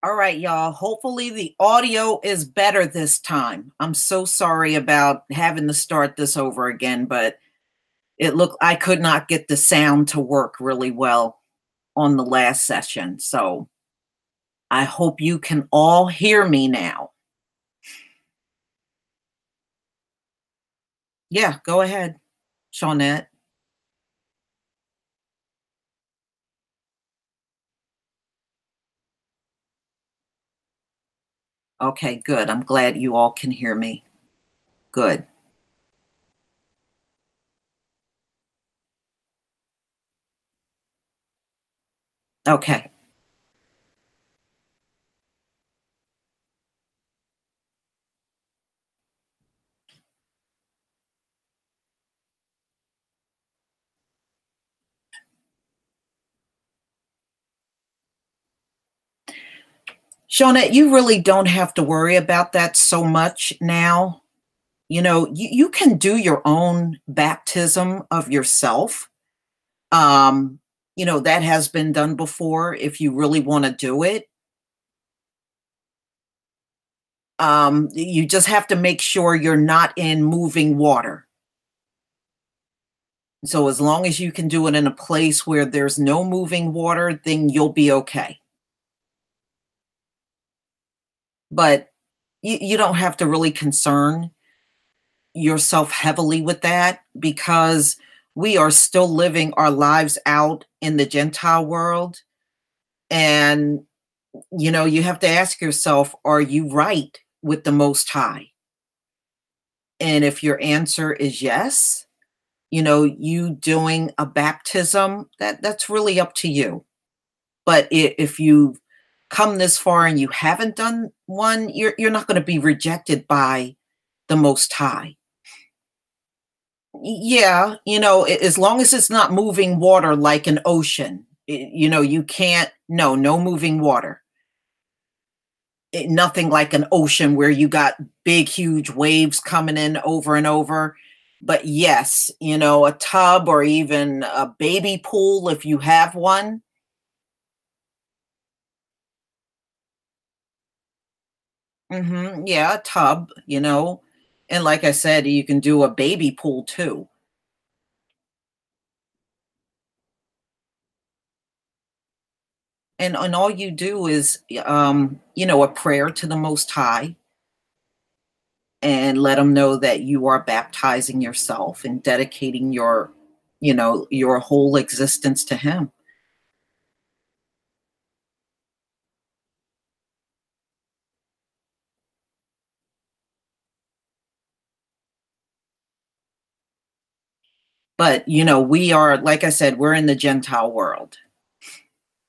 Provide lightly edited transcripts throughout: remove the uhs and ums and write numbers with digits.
All right, y'all. Hopefully the audio is better this time. I'm so sorry about having to start this over again, but it looked I could not get the sound to work really well on the last session. So I hope you can all hear me now. Yeah, go ahead, Shawnette. Okay, good. I'm glad you all can hear me. Good. Okay. Shawnette, you really don't have to worry about that so much now. You can do your own baptism of yourself. Um, that has been done before if you really want to do it. You just have to make sure you're not in moving water. So as long as you can do it in a place where there's no moving water, then you'll be okay. But you don't have to really concern yourself heavily with that because we are still living our lives out in the Gentile world. And, you have to ask yourself, are you right with the Most High? And if your answer is yes, you doing a baptism, that's really up to you. But if you've come this far and you haven't done one, you're not going to be rejected by the Most High. Yeah, as long as it's not moving water like an ocean, you can't, no moving water. Nothing like an ocean where you got big, huge waves coming in over and over. But yes, a tub or even a baby pool, if you have one. Yeah, a tub, And like I said, you can do a baby pool too. And all you do is, a prayer to the Most High and let them know that you are baptizing yourself and dedicating your whole existence to Him. But, we are, like I said, we're in the Gentile world.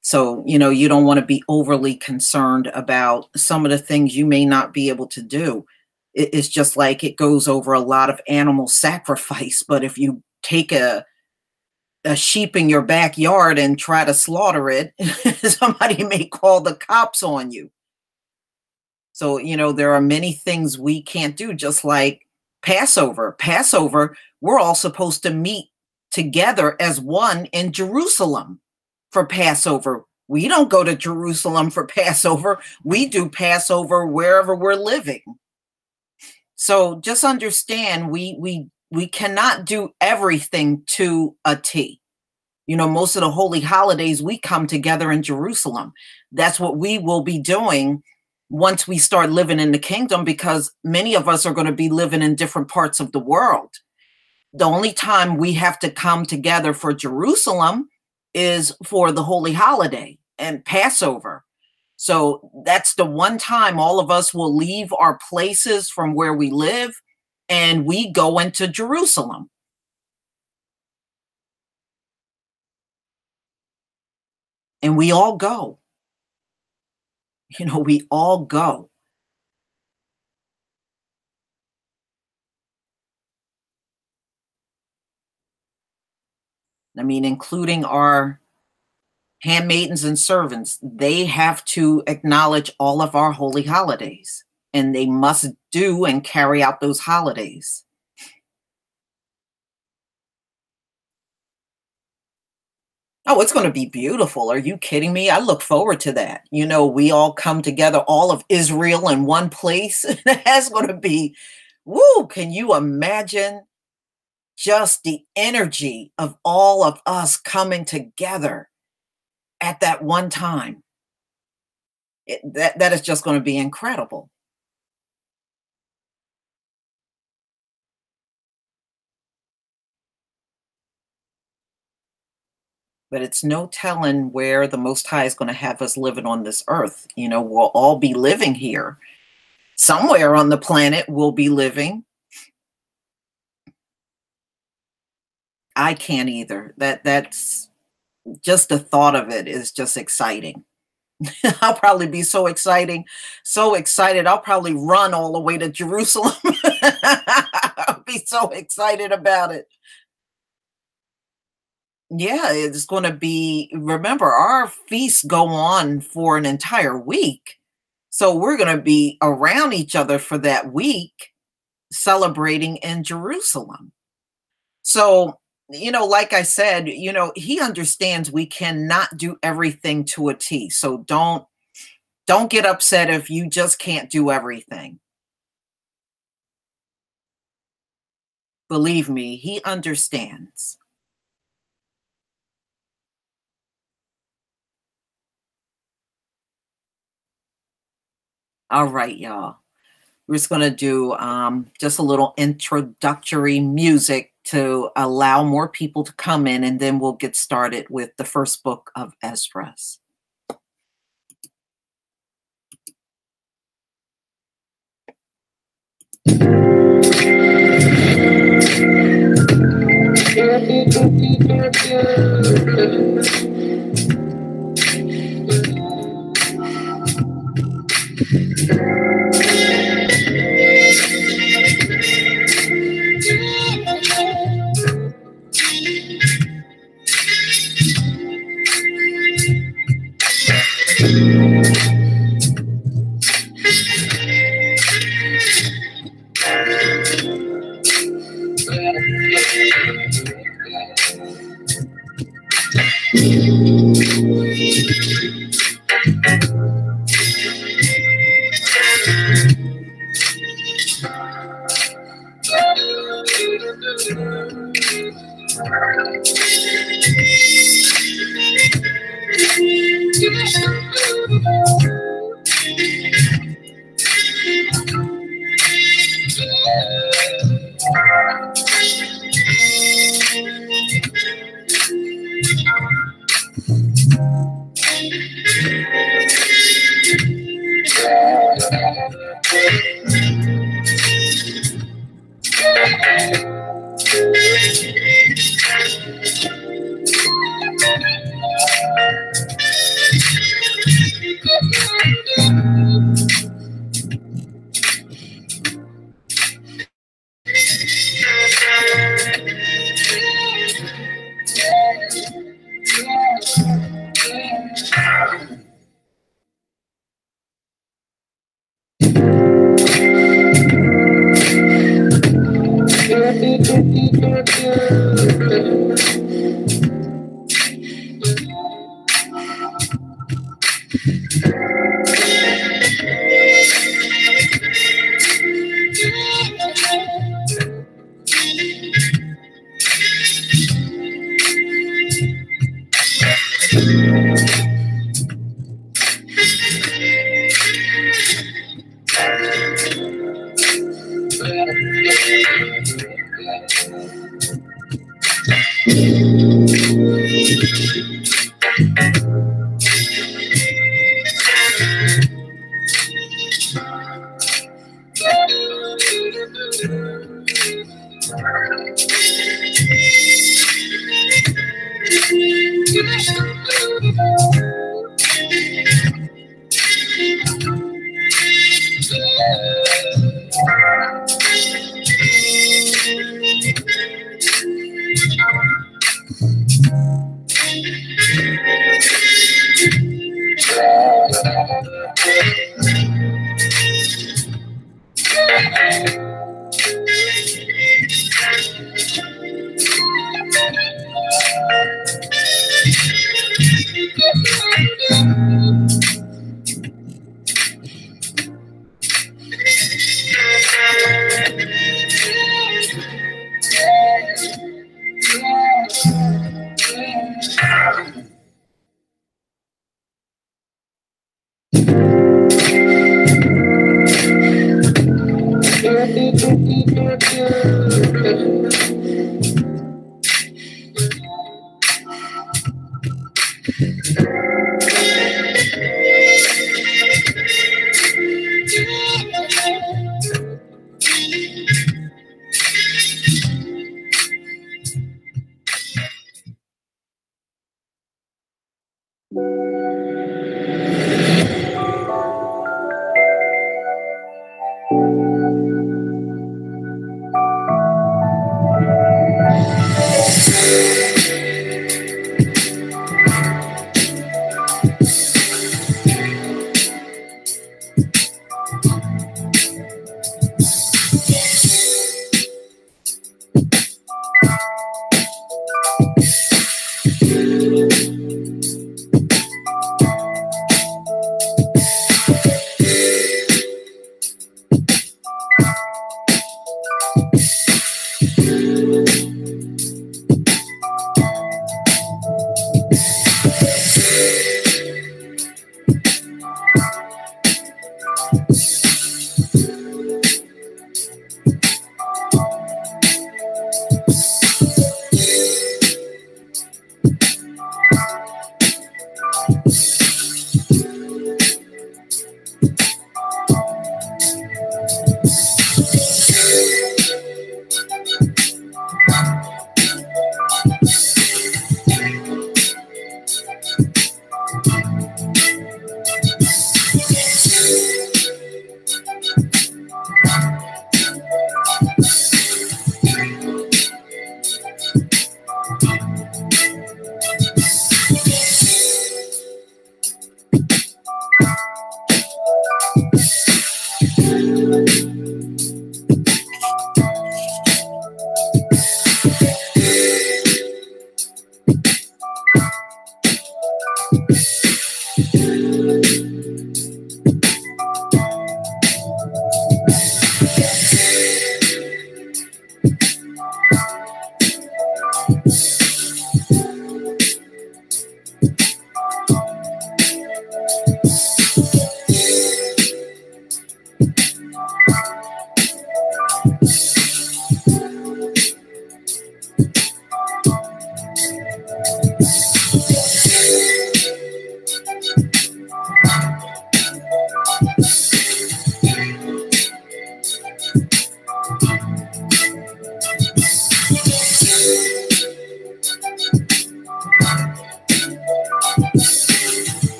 So, you don't want to be overly concerned about some of the things you may not be able to do. It's just like it goes over a lot of animal sacrifice. But if you take a sheep in your backyard and try to slaughter it, somebody may call the cops on you. So, there are many things we can't do, just like Passover. Passover, we're all supposed to meet together as one in Jerusalem for Passover. We don't go to Jerusalem for Passover. We do Passover wherever we're living. So just understand we cannot do everything to a T. Most of the holy holidays we come together in Jerusalem. That's what we will be doing once we start living in the kingdom, because many of us are going to be living in different parts of the world. The only time we have to come together for Jerusalem is for the holy holiday and Passover. So that's the one time all of us will leave our places from where we live and we go into Jerusalem. And we all go. We all go. I mean, including our handmaidens and servants, they have to acknowledge all of our holy holidays, and they must do and carry out those holidays. Oh, it's gonna be beautiful. Are you kidding me? I look forward to that. We all come together, all of Israel in one place. That's gonna be, woo, can you imagine just the energy of all of us coming together at that one time? That is just gonna be incredible. But it's no telling where the Most High is gonna have us living on this earth. We'll all be living here. Somewhere on the planet we'll be living. I can't either. That's just the thought of it is just exciting. I'll probably be so excited, I'll probably run all the way to Jerusalem. I'll be so excited about it. Yeah, it's gonna be, remember, our feasts go on for an entire week. So we're gonna be around each other for that week, celebrating in Jerusalem. So, like I said, he understands we cannot do everything to a T. So don't get upset if you just can't do everything. Believe me, he understands. All right, y'all. We're just going to do just a little introductory music to allow more people to come in, and then we'll get started with the first book of Esdras.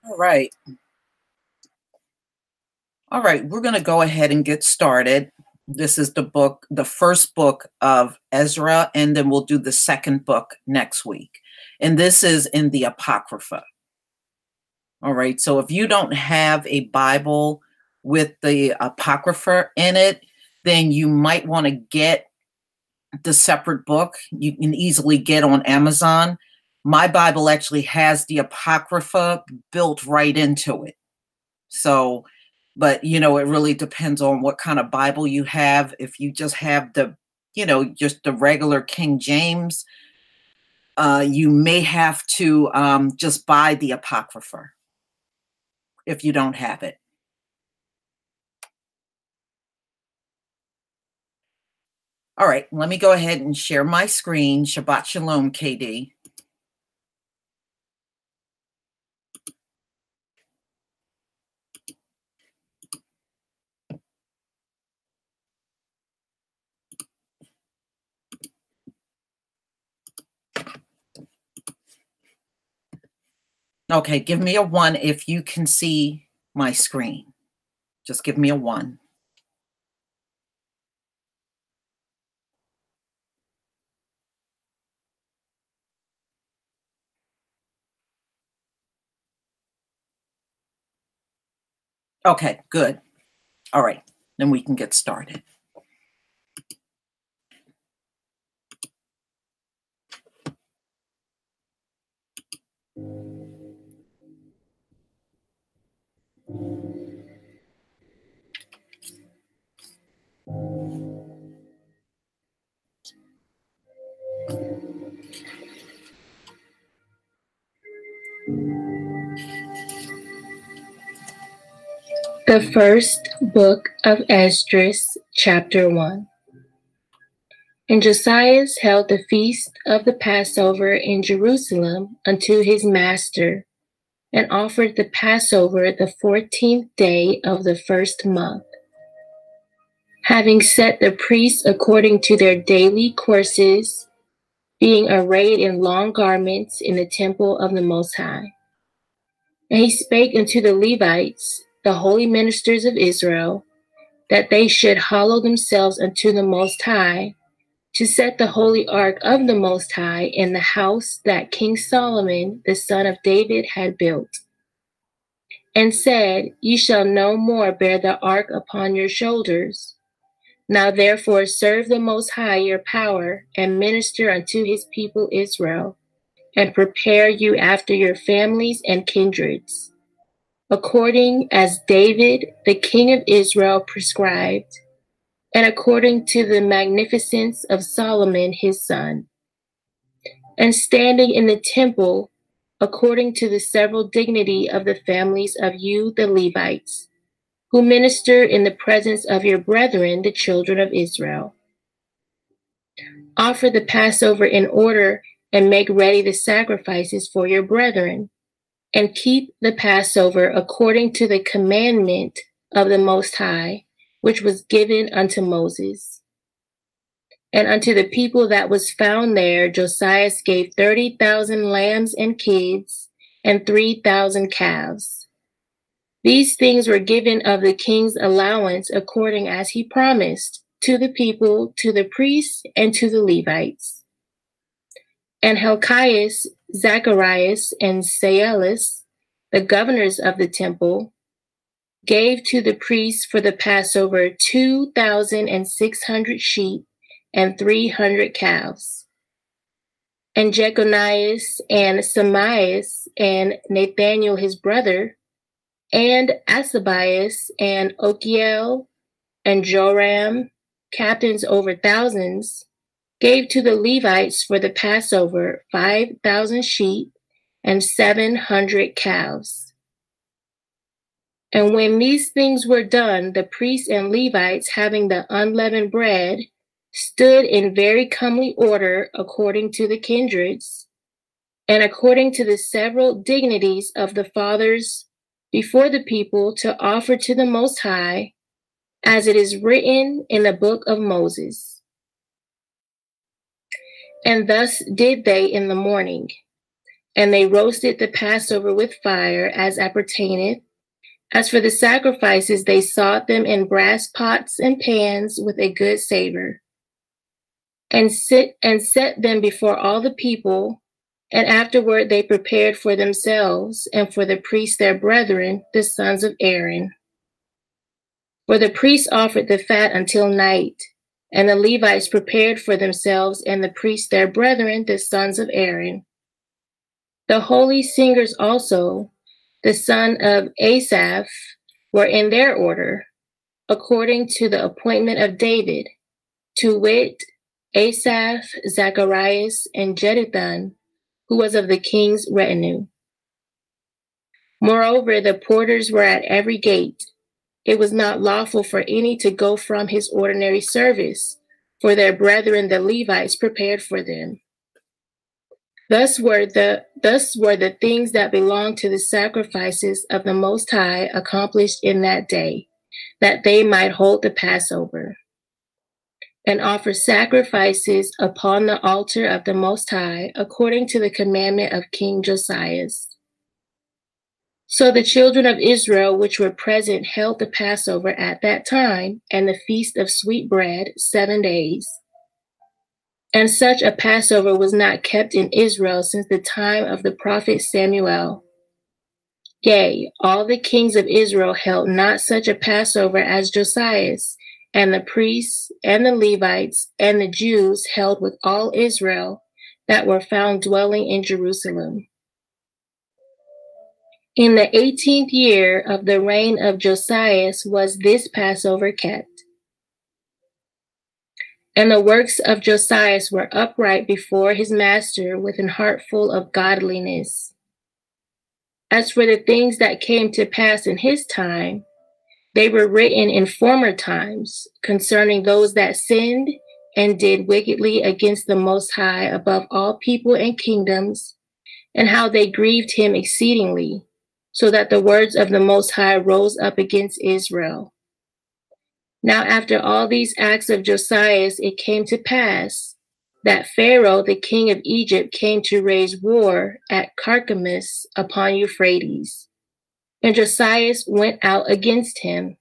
All right. All right, we're going to go ahead and get started. This is the first book of Ezra, and then we'll do the second book next week. And this is in the Apocrypha. All right, so if you don't have a Bible with the Apocrypha in it, then you might want to get the separate book. You can easily get on Amazon. My Bible actually has the Apocrypha built right into it. So, but it really depends on what kind of Bible you have. If you just have just the regular King James, you may have to just buy the Apocrypha if you don't have it. All right, let me go ahead and share my screen. Shabbat Shalom, KD. Okay, give me a 1 if you can see my screen. Just give me a 1. Okay, good. All right, then we can get started. The first book of Esdras, chapter 1. And Josiah held the feast of the Passover in Jerusalem unto his master, and offered the Passover the 14th day of the first month, having set the priests according to their daily courses, being arrayed in long garments in the temple of the Most High. And he spake unto the Levites, the holy ministers of Israel, that they should hallow themselves unto the Most High, to set the holy ark of the Most High in the house that King Solomon, the son of David, had built. And said, Ye shall no more bear the ark upon your shoulders. Now therefore serve the Most High your power, and minister unto his people Israel, and prepare you after your families and kindreds, according as David, the king of Israel, prescribed, and according to the magnificence of Solomon his son. And standing in the temple, according to the several dignity of the families of you, the Levites, who minister in the presence of your brethren, the children of Israel. Offer the Passover in order, and make ready the sacrifices for your brethren, and keep the Passover according to the commandment of the Most High, which was given unto Moses. And unto the people that was found there, Josiah gave 30,000 lambs and kids, and 3,000 calves. These things were given of the king's allowance according as he promised, to the people, to the priests, and to the Levites. And Hilkias, Zacharias, and Saalis, the governors of the temple, gave to the priests for the Passover 2,600 sheep and 300 calves. And Jeconias and Samias and Nathaniel his brother, and Asabias and Okiel and Joram, captains over thousands, gave to the Levites for the Passover 5,000 sheep and 700 calves. And when these things were done, the priests and Levites, having the unleavened bread, stood in very comely order according to the kindreds, and according to the several dignities of the fathers before the people, to offer to the Most High, as it is written in the book of Moses. And thus did they in the morning. And they roasted the Passover with fire, as appertaineth. As for the sacrifices, they sought them in brass pots and pans with a good savor, and set them before all the people. And afterward they prepared for themselves and for the priests their brethren, the sons of Aaron. For the priests offered the fat until night, and the Levites prepared for themselves and the priests their brethren, the sons of Aaron. The holy singers also, the son of Asaph, were in their order, according to the appointment of David, to wit, Asaph, Zacharias, and Jeduthun, who was of the king's retinue. Moreover, the porters were at every gate. It was not lawful for any to go from his ordinary service, for their brethren the Levites prepared for them. Thus were the things that belonged to the sacrifices of the Most High accomplished in that day, that they might hold the Passover, and offer sacrifices upon the altar of the Most High, according to the commandment of King Josiah. So the children of Israel which were present held the Passover at that time, and the feast of sweet bread 7 days. And such a Passover was not kept in Israel since the time of the prophet Samuel. Yea, all the kings of Israel held not such a Passover as Josias, and the priests, and the Levites, and the Jews held with all Israel that were found dwelling in Jerusalem. In the 18th year of the reign of Josias was this Passover kept. And the works of Josias were upright before his master with an heart full of godliness. As for the things that came to pass in his time, they were written in former times concerning those that sinned and did wickedly against the Most High above all people and kingdoms, and how they grieved him exceedingly, so that the words of the Most High rose up against Israel. Now after all these acts of Josias, it came to pass that Pharaoh, the king of Egypt, came to raise war at Carchemish upon Euphrates. And Josias went out against him.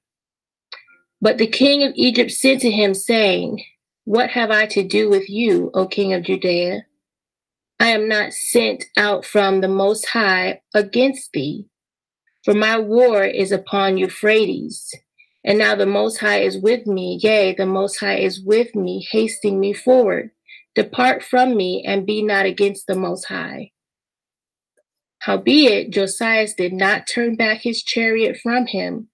But the king of Egypt said to him, saying, What have I to do with you, O king of Judea? I am not sent out from the Most High against thee, for my war is upon Euphrates. And now the Most High is with me, yea, the Most High is with me, hasting me forward. Depart from me, and be not against the Most High. Howbeit, Josias did not turn back his chariot from him,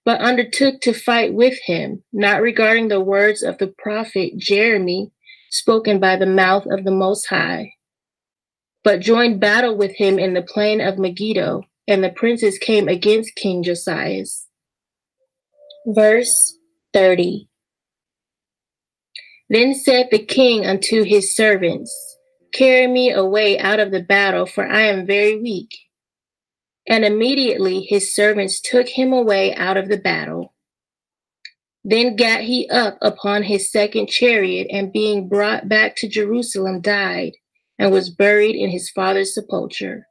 but undertook to fight with him, not regarding the words of the prophet Jeremy, spoken by the mouth of the Most High, but joined battle with him in the plain of Megiddo, and the princes came against King Josias. Verse 30. Then said the king unto his servants, Carry me away out of the battle, for I am very weak. And immediately his servants took him away out of the battle. Then gat he up upon his second chariot, and being brought back to Jerusalem, died, and was buried in his father's sepulchre.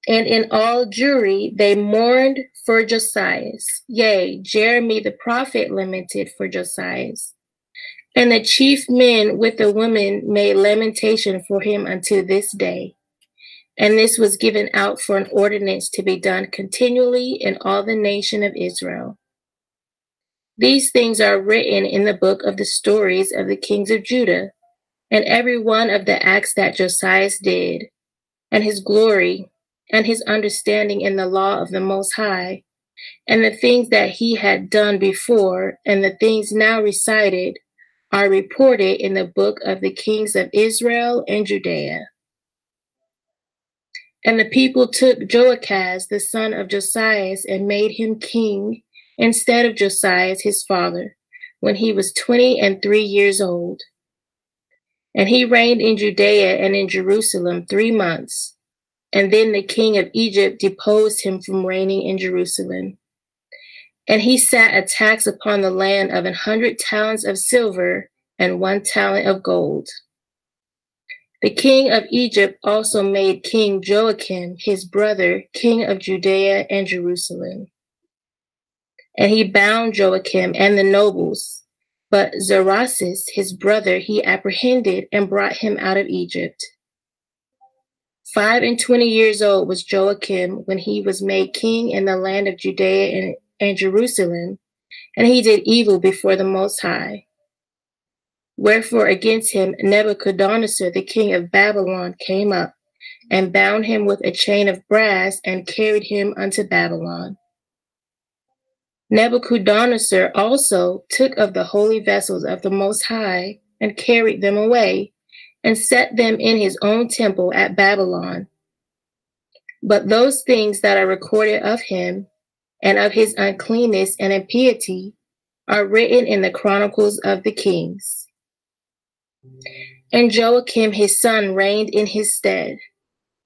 And in all Jewry they mourned for Josias. Yea, Jeremy the prophet lamented for Josias. And the chief men with the women made lamentation for him unto this day. And this was given out for an ordinance to be done continually in all the nation of Israel. These things are written in the book of the stories of the kings of Judah, and every one of the acts that Josias did, and his glory, and his understanding in the law of the Most High, and the things that he had done before, and the things now recited, are reported in the book of the kings of Israel and Judea. And the people took Joachaz, the son of Josias, and made him king instead of Josias his father, when he was 23 years old. And he reigned in Judea and in Jerusalem 3 months. And then the king of Egypt deposed him from reigning in Jerusalem. And he sat a tax upon the land of 100 talents of silver and 1 talent of gold. The king of Egypt also made King Joachim, his brother, king of Judea and Jerusalem. And he bound Joachim and the nobles, but Zerasis, his brother, he apprehended and brought him out of Egypt. 25 years old was Joachim when he was made king in the land of Judea and Jerusalem, and he did evil before the Most High. Wherefore against him Nebuchadnezzar, the king of Babylon, came up and bound him with a chain of brass and carried him unto Babylon. Nebuchadnezzar also took of the holy vessels of the Most High and carried them away and set them in his own temple at Babylon. But those things that are recorded of him and of his uncleanness and impiety are written in the chronicles of the kings. And Joachim his son reigned in his stead.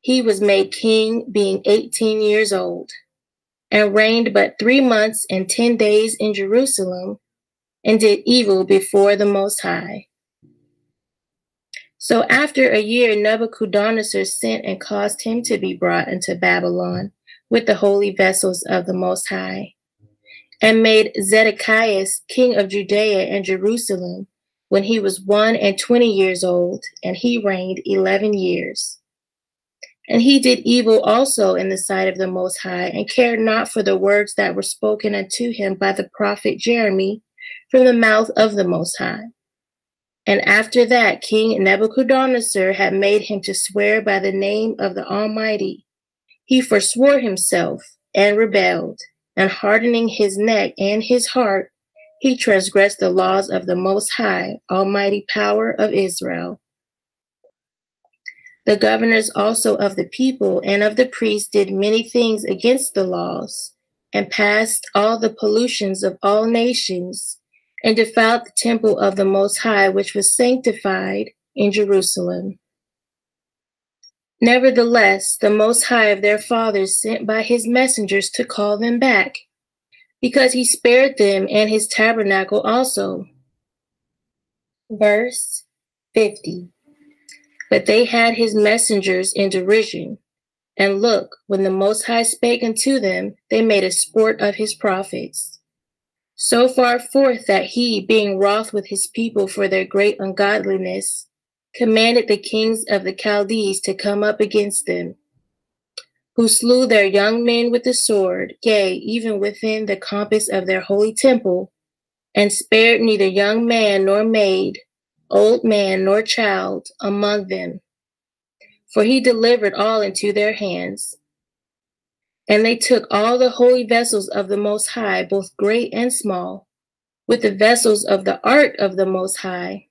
He was made king, being 18 years old, and reigned but 3 months and 10 days in Jerusalem, and did evil before the Most High. So after a year, Nebuchadnezzar sent and caused him to be brought into Babylon, with the holy vessels of the Most High, and made Zedekiah king of Judea and Jerusalem when he was 21 years old, and he reigned 11 years. And he did evil also in the sight of the Most High, and cared not for the words that were spoken unto him by the prophet Jeremy from the mouth of the Most High. And after that, King Nebuchadnezzar had made him to swear by the name of the Almighty. He forswore himself and rebelled, and hardening his neck and his heart, he transgressed the laws of the Most High, Almighty power of Israel. The governors also of the people and of the priests did many things against the laws, and passed all the pollutions of all nations, and defiled the temple of the Most High, which was sanctified in Jerusalem. Nevertheless, the Most High of their fathers sent by his messengers to call them back, because he spared them and his tabernacle also. Verse 50. But they had his messengers in derision. And look, when the Most High spake unto them, they made a sport of his prophets. So far forth that he, being wroth with his people for their great ungodliness, commanded the kings of the Chaldees to come up against them, who slew their young men with the sword, yea, even within the compass of their holy temple, and spared neither young man nor maid, old man nor child among them. For he delivered all into their hands. And they took all the holy vessels of the Most High, both great and small, with the vessels of the ark of the Most High,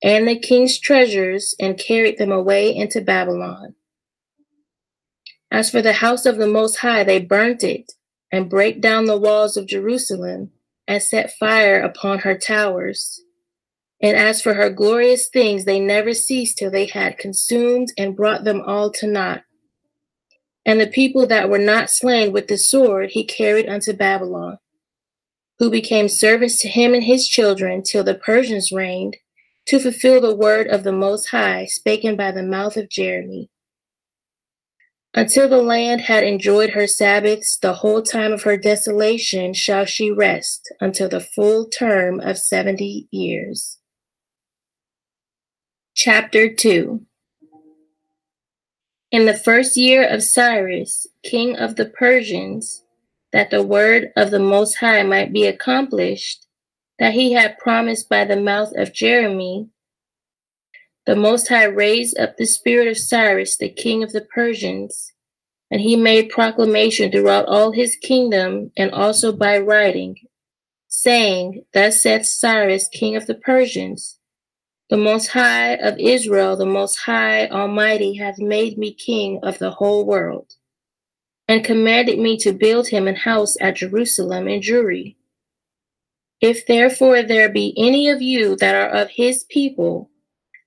and the king's treasures, and carried them away into Babylon. As for the house of the Most High, they burnt it, and brake down the walls of Jerusalem, and set fire upon her towers. And as for her glorious things, they never ceased till they had consumed and brought them all to naught. And the people that were not slain with the sword he carried unto Babylon, who became servants to him and his children till the Persians reigned, to fulfill the word of the Most High, spoken by the mouth of Jeremy. Until the land had enjoyed her Sabbaths, the whole time of her desolation shall she rest, until the full term of 70 years. Chapter 2. In the first year of Cyrus, king of the Persians, that the word of the Most High might be accomplished, that he had promised by the mouth of Jeremy, the Most High raised up the spirit of Cyrus, the king of the Persians, and he made proclamation throughout all his kingdom, and also by writing, saying, Thus saith Cyrus, king of the Persians, the Most High of Israel, the Most High Almighty, hath made me king of the whole world, and commanded me to build him an house at Jerusalem and Jewry. If therefore there be any of you that are of his people,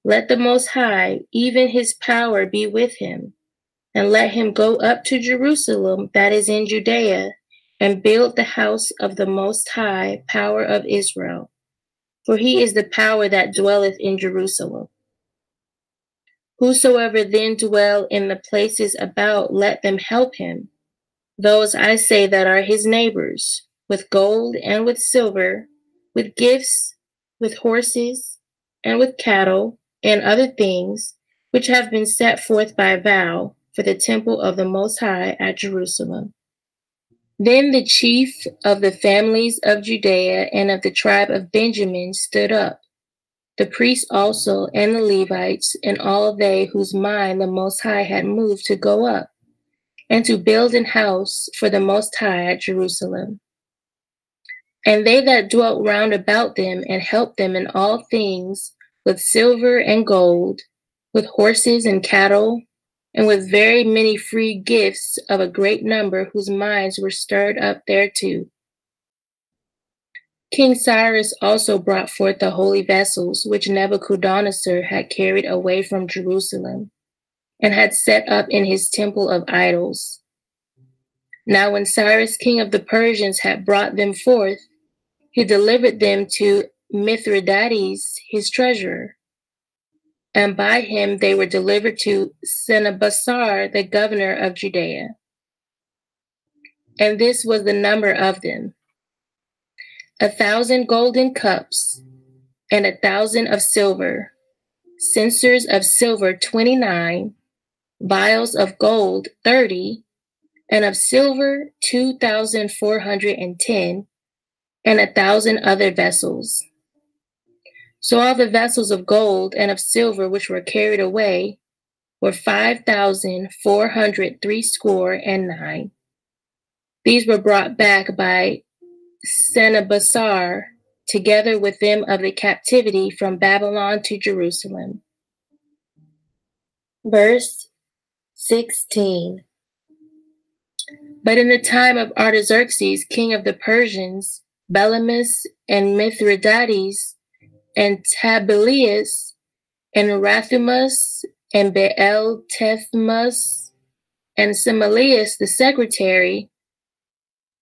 let the Most High, even his power, be with him, and let him go up to Jerusalem that is in Judea, and build the house of the Most High, power of Israel. For he is the power that dwelleth in Jerusalem. Whosoever then dwell in the places about, let them help him, those I say that are his neighbors, with gold and with silver, with gifts, with horses, and with cattle, and other things, which have been set forth by vow for the temple of the Most High at Jerusalem. Then the chief of the families of Judea and of the tribe of Benjamin stood up, the priests also, and the Levites, and all they whose mind the Most High had moved to go up, and to build an house for the Most High at Jerusalem. And they that dwelt round about them, and helped them in all things, with silver and gold, with horses and cattle, and with very many free gifts of a great number whose minds were stirred up thereto. King Cyrus also brought forth the holy vessels which Nebuchadnezzar had carried away from Jerusalem, and had set up in his temple of idols. Now when Cyrus king of the Persians had brought them forth, he delivered them to Mithridates his treasurer, and by him they were delivered to Sennacherib the governor of Judea. and this was the number of them: 1,000 golden cups, and 1,000 of silver, censers of silver 29, vials of gold 30, and of silver 2,410, and 1,000 other vessels. So all the vessels of gold and of silver which were carried away were 5,469. These were brought back by Sennabassar, together with them of the captivity from Babylon to Jerusalem. Verse 16. But in the time of Artaxerxes, king of the Persians, Belamus and Mithridates and Tabalias and Rathumus and Beeltethmus and Simalius the secretary,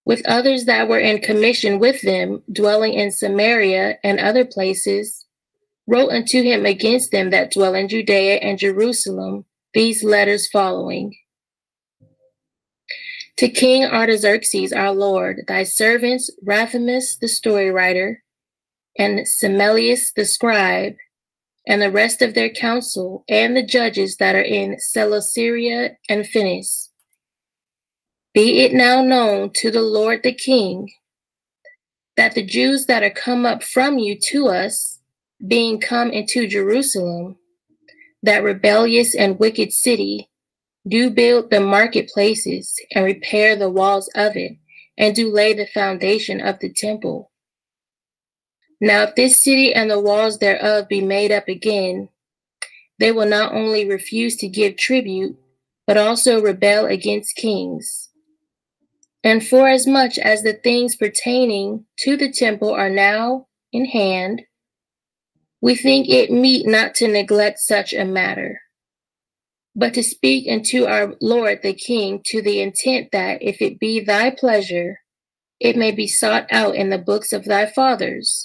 with others that were in commission with them, dwelling in Samaria and other places, wrote unto him against them that dwell in Judea and Jerusalem these letters following. To King Artaxerxes, our Lord, thy servants Rathumus the story writer, and Simelius the scribe, and the rest of their council, and the judges that are in Celesyria and Phinis. Be it now known to the Lord the King, that the Jews that are come up from you to us, being come into Jerusalem, that rebellious and wicked city, do build the marketplaces and repair the walls of it, and do lay the foundation of the temple. Now if this city and the walls thereof be made up again, they will not only refuse to give tribute, but also rebel against kings. And forasmuch as the things pertaining to the temple are now in hand, we think it meet not to neglect such a matter, but to speak unto our Lord the King, to the intent that, if it be thy pleasure, it may be sought out in the books of thy fathers.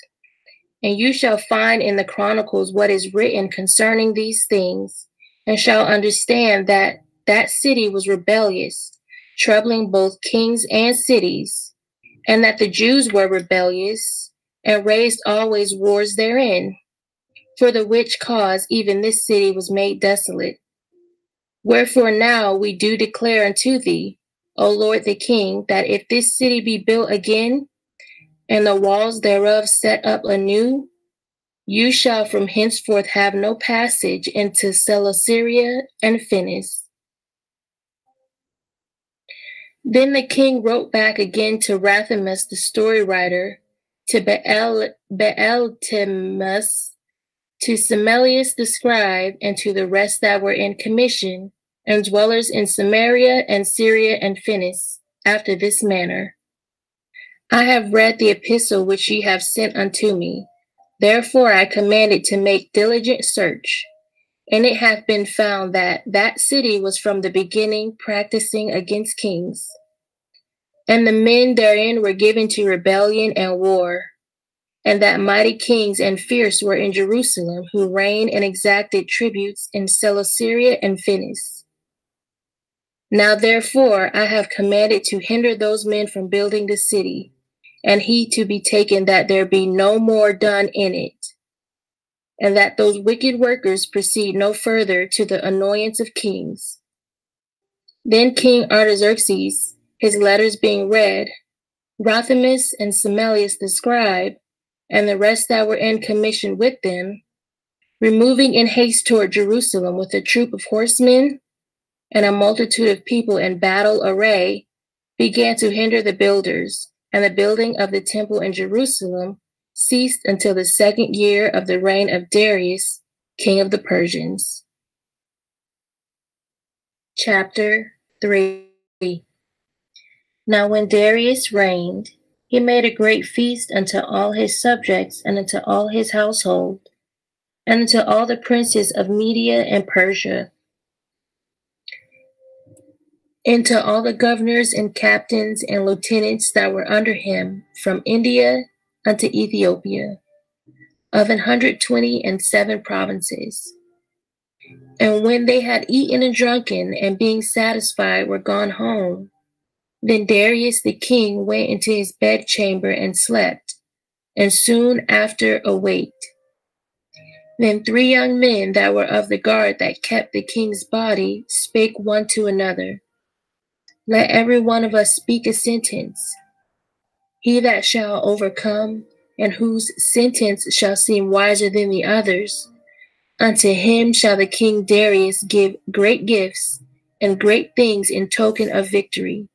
And you shall find in the chronicles what is written concerning these things, and shall understand that that city was rebellious, troubling both kings and cities, and that the Jews were rebellious, and raised always wars therein, for the which cause even this city was made desolate. Wherefore now we do declare unto thee, O Lord the King, that if this city be built again, and the walls thereof set up anew, you shall from henceforth have no passage into Celesyria and Phinis. Then the king wrote back again to Rathumus the story writer, to Beeltemus, to Simelius the scribe, and to the rest that were in commission, and dwellers in Samaria and Syria and Phinis, after this manner. I have read the epistle which ye have sent unto me. Therefore I commanded to make diligent search, and it hath been found that that city was from the beginning practicing against kings. And the men therein were given to rebellion and war, and that mighty kings and fierce were in Jerusalem, who reigned and exacted tributes in Celesyria and Phinis. Now therefore I have commanded to hinder those men from building the city, and heed to be taken that there be no more done in it, and that those wicked workers proceed no further to the annoyance of kings. Then King Artaxerxes, his letters being read, Rathumus and Simelius the scribe, and the rest that were in commission with them, removing in haste toward Jerusalem with a troop of horsemen and a multitude of people in battle array, began to hinder the builders, and the building of the temple in Jerusalem ceased until the 2nd year of the reign of Darius, king of the Persians. Chapter 3. Now when Darius reigned, he made a great feast unto all his subjects and unto all his household, and unto all the princes of Media and Persia, and to all the governors and captains and lieutenants that were under him, from India unto Ethiopia, of 127 provinces. And when they had eaten and drunken, and being satisfied were gone home, Then Darius the king went into his bedchamber and slept, and soon after awaked. Then 3 young men that were of the guard that kept the king's body spake one to another, Let every one of us speak a sentence. He that shall overcome, and whose sentence shall seem wiser than the others, unto him shall the king Darius give great gifts and great things in token of victory,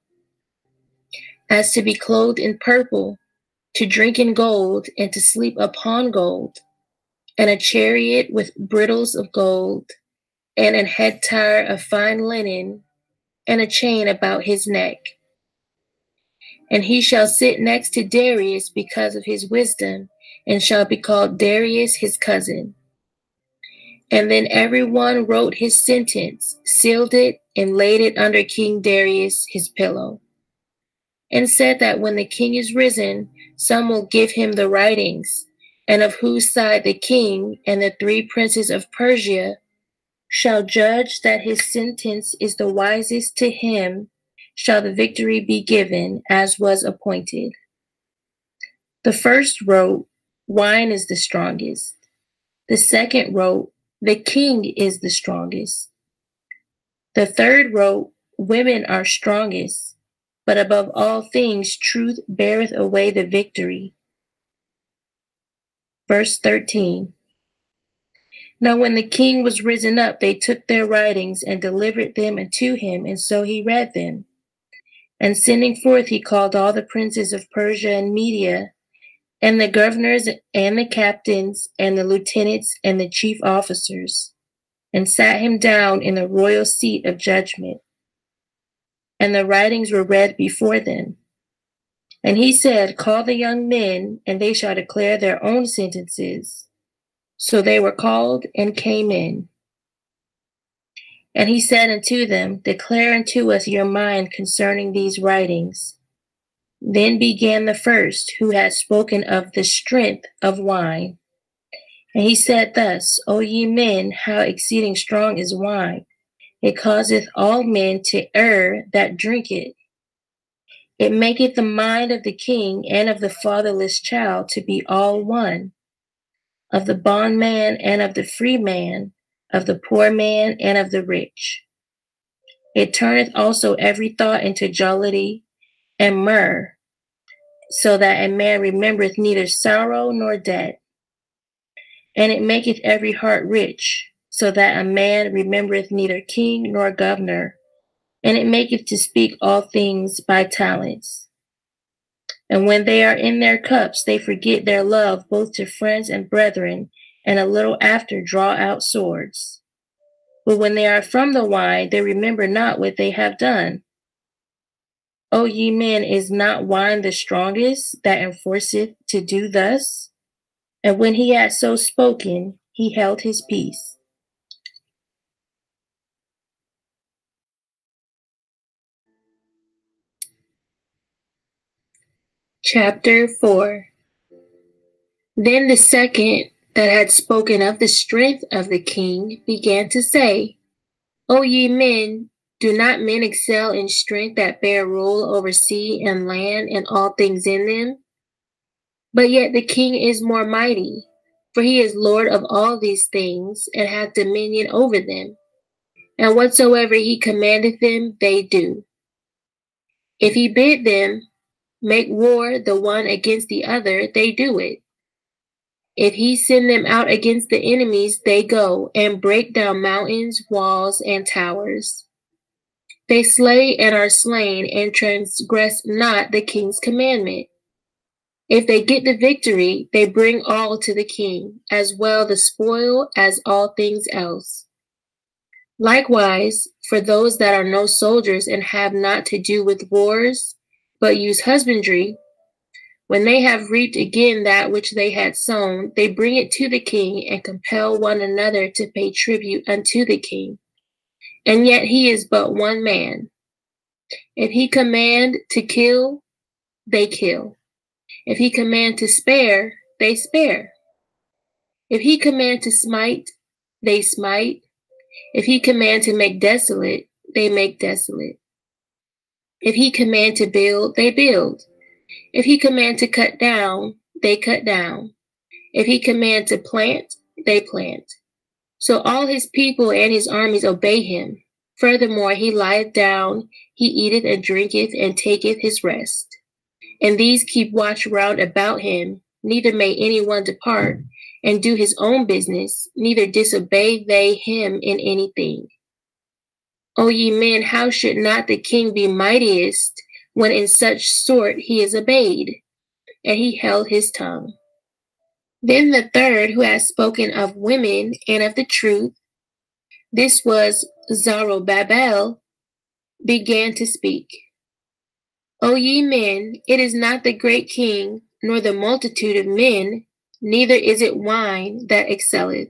as to be clothed in purple, to drink in gold, and to sleep upon gold, and a chariot with bridles of gold, and an head tire of fine linen, and a chain about his neck. And he shall sit next to Darius because of his wisdom, and shall be called Darius his cousin. And then every one wrote his sentence, sealed it, and laid it under King Darius his pillow, and said that when the king is risen, some will give him the writings, and of whose side the king and the 3 princes of Persia shall judge that his sentence is the wisest, to him shall the victory be given, as was appointed. The first wrote, Wine is the strongest. The second wrote, The king is the strongest. The third wrote, Women are strongest, but above all things truth beareth away the victory. Verse 13. Now when the king was risen up, they took their writings and delivered them unto him, and so he read them. And sending forth, he called all the princes of Persia and Media, and the governors and the captains and the lieutenants and the chief officers, and sat him down in the royal seat of judgment. And the writings were read before them. And he said, Call the young men, and they shall declare their own sentences. So they were called and came in. And he said unto them, Declare unto us your mind concerning these writings. Then began the first, who had spoken of the strength of wine. And he said thus, O ye men, how exceeding strong is wine! It causeth all men to err that drink it. It maketh the mind of the king and of the fatherless child to be all one, of the bondman and of the free man, of the poor man and of the rich. It turneth also every thought into jollity and myrrh, so that a man remembereth neither sorrow nor debt. And it maketh every heart rich, so that a man remembereth neither king nor governor. And it maketh to speak all things by talents. And when they are in their cups, they forget their love both to friends and brethren, and a little after draw out swords. But when they are from the wine, they remember not what they have done. O ye men, is not wine the strongest that enforceth to do thus? And when he had so spoken, he held his peace. Chapter 4. Then the second that had spoken of the strength of the king began to say, O ye men, do not men excel in strength that bear rule over sea and land and all things in them? But yet the king is more mighty, for he is Lord of all these things, and hath dominion over them. And whatsoever he commandeth them, they do. If he bid them make war the one against the other, they do it. If he send them out against the enemies, they go and break down mountains, walls, and towers. They slay and are slain, and transgress not the king's commandment. If they get the victory, they bring all to the king, as well the spoil as all things else. Likewise, for those that are no soldiers and have not to do with wars, but use husbandry, when they have reaped again that which they had sown, they bring it to the king and compel one another to pay tribute unto the king. And yet he is but one man. If he command to kill, they kill. If he command to spare, they spare. If he command to smite, they smite. If he command to make desolate, they make desolate. If he command to build, they build. If he command to cut down, they cut down. If he command to plant, they plant. So all his people and his armies obey him. Furthermore, he lieth down, he eateth and drinketh, and taketh his rest. And these keep watch round about him, neither may any one depart, and do his own business, neither disobey they him in anything. O ye men, how should not the king be mightiest, when in such sort he is obeyed? And he held his tongue. Then the third, who had spoken of women and of the truth, this was Zerubbabel, began to speak. O ye men, it is not the great king, nor the multitude of men, neither is it wine that excelleth.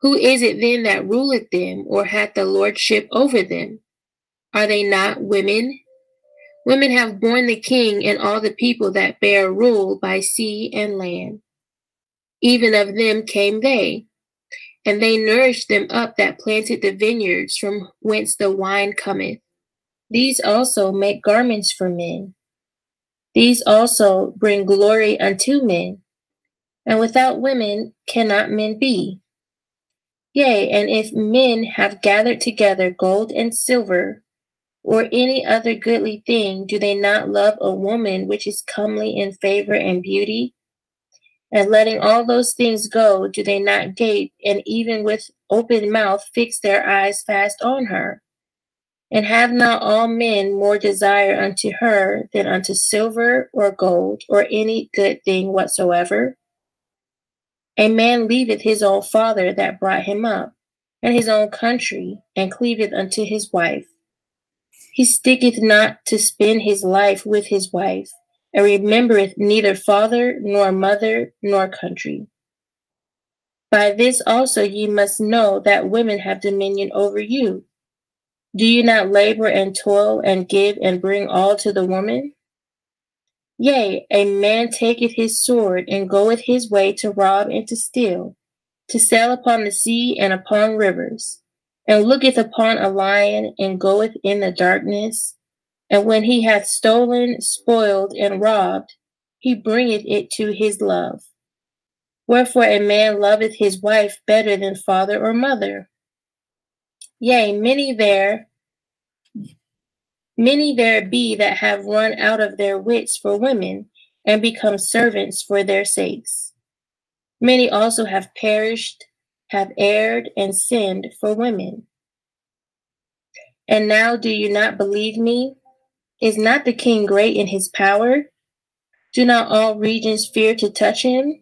Who is it then that ruleth them, or hath the lordship over them? Are they not women? Women have borne the king and all the people that bear rule by sea and land. Even of them came they, and they nourished them up that planted the vineyards from whence the wine cometh. These also make garments for men. These also bring glory unto men, and without women cannot men be. Yea, and if men have gathered together gold and silver, or any other goodly thing, do they not love a woman which is comely in favor and beauty? And letting all those things go, do they not gape, and even with open mouth fix their eyes fast on her? And have not all men more desire unto her than unto silver or gold, or any good thing whatsoever? A man leaveth his own father that brought him up, and his own country, and cleaveth unto his wife. He sticketh not to spend his life with his wife, and remembereth neither father, nor mother, nor country. By this also ye must know that women have dominion over you. Do you not labor and toil and give and bring all to the woman? Yea, a man taketh his sword and goeth his way to rob and to steal, to sail upon the sea and upon rivers, and looketh upon a lion and goeth in the darkness, and when he hath stolen, spoiled, and robbed, he bringeth it to his love. Wherefore a man loveth his wife better than father or mother. Yea, many there be that have run out of their wits for women, and become servants for their sakes. Many also have perished, have erred, and sinned for women. And now do you not believe me? Is not the king great in his power? Do not all regions fear to touch him?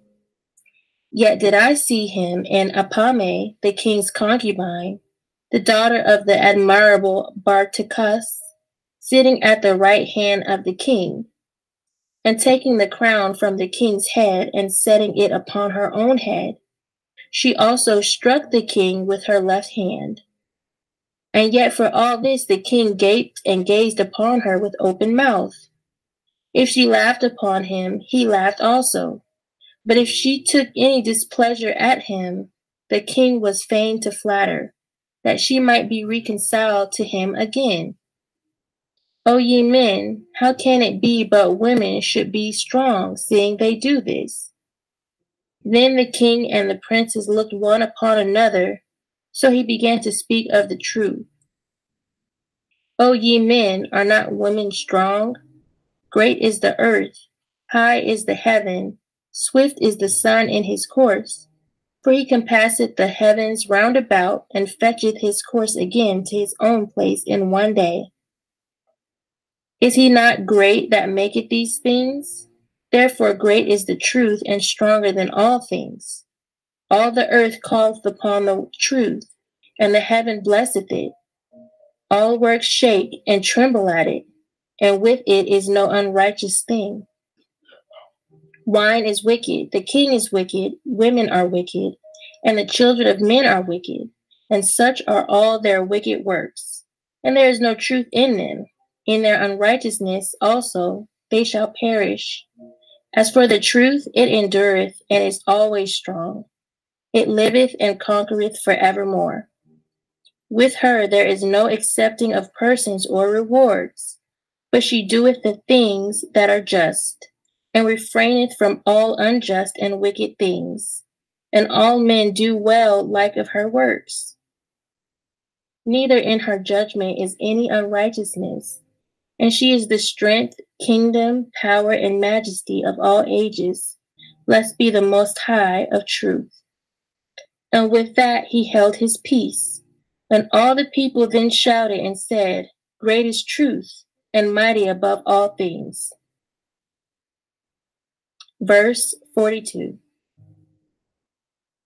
Yet did I see him and Apame, the king's concubine, the daughter of the admirable Barticus, sitting at the right hand of the king, and taking the crown from the king's head and setting it upon her own head. She also struck the king with her left hand. And yet for all this the king gaped and gazed upon her with open mouth. If she laughed upon him, he laughed also. But if she took any displeasure at him, the king was fain to flatter, that she might be reconciled to him again. O ye men, how can it be but women should be strong, seeing they do this? Then the king and the princes looked one upon another, so he began to speak of the truth. O ye men, are not women strong? Great is the earth, high is the heaven, swift is the sun in his course. For he compasseth the heavens round about, and fetcheth his course again to his own place in one day. Is he not great that maketh these things? Therefore great is the truth, and stronger than all things. All the earth calleth upon the truth, and the heaven blesseth it. All works shake and tremble at it, and with it is no unrighteous thing. Wine is wicked, the king is wicked, women are wicked, and the children of men are wicked, and such are all their wicked works. And there is no truth in them. In their unrighteousness also they shall perish. As for the truth, it endureth and is always strong. It liveth and conquereth forevermore. With her there is no accepting of persons or rewards. but she doeth the things that are just, and refraineth from all unjust and wicked things. And all men do well like of her works. Neither in her judgment is any unrighteousness, and she is the strength, kingdom, power, and majesty of all ages. Blessed be the Most High of truth. And with that he held his peace. And all the people then shouted and said, Great is truth, and mighty above all things. Verse 42.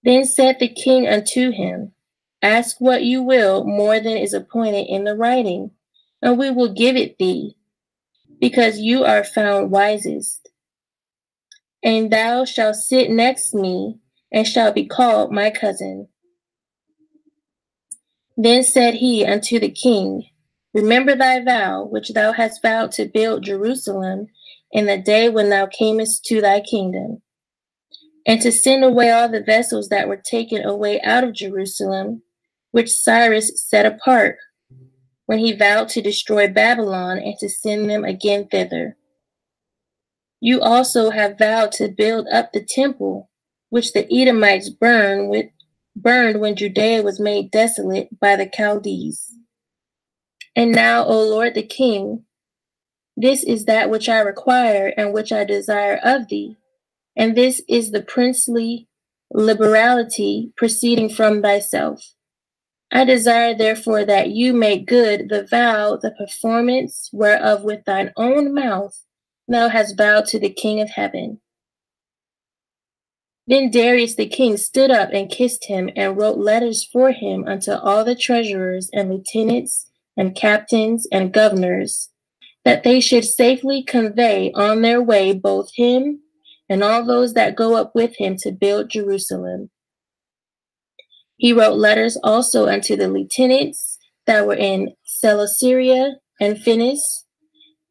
Then said the king unto him, Ask what you will more than is appointed in the writing, and we will give it thee, because you are found wisest. And thou shalt sit next me, and shalt be called my cousin. Then said he unto the king, Remember thy vow, which thou hast vowed to build Jerusalem in the day when thou camest to thy kingdom, and to send away all the vessels that were taken away out of Jerusalem, which Cyrus set apart, when he vowed to destroy Babylon and to send them again thither. You also have vowed to build up the temple, which the Edomites burned when Judea was made desolate by the Chaldees. And now, O Lord the King, this is that which I require and which I desire of thee, and this is the princely liberality proceeding from thyself. I desire therefore that you make good the vow, the performance whereof with thine own mouth thou hast vowed to the King of heaven. Then Darius the king stood up and kissed him, and wrote letters for him unto all the treasurers and lieutenants and captains and governors, that they should safely convey on their way both him and all those that go up with him to build Jerusalem. He wrote letters also unto the lieutenants that were in Celesyria and Phoenice,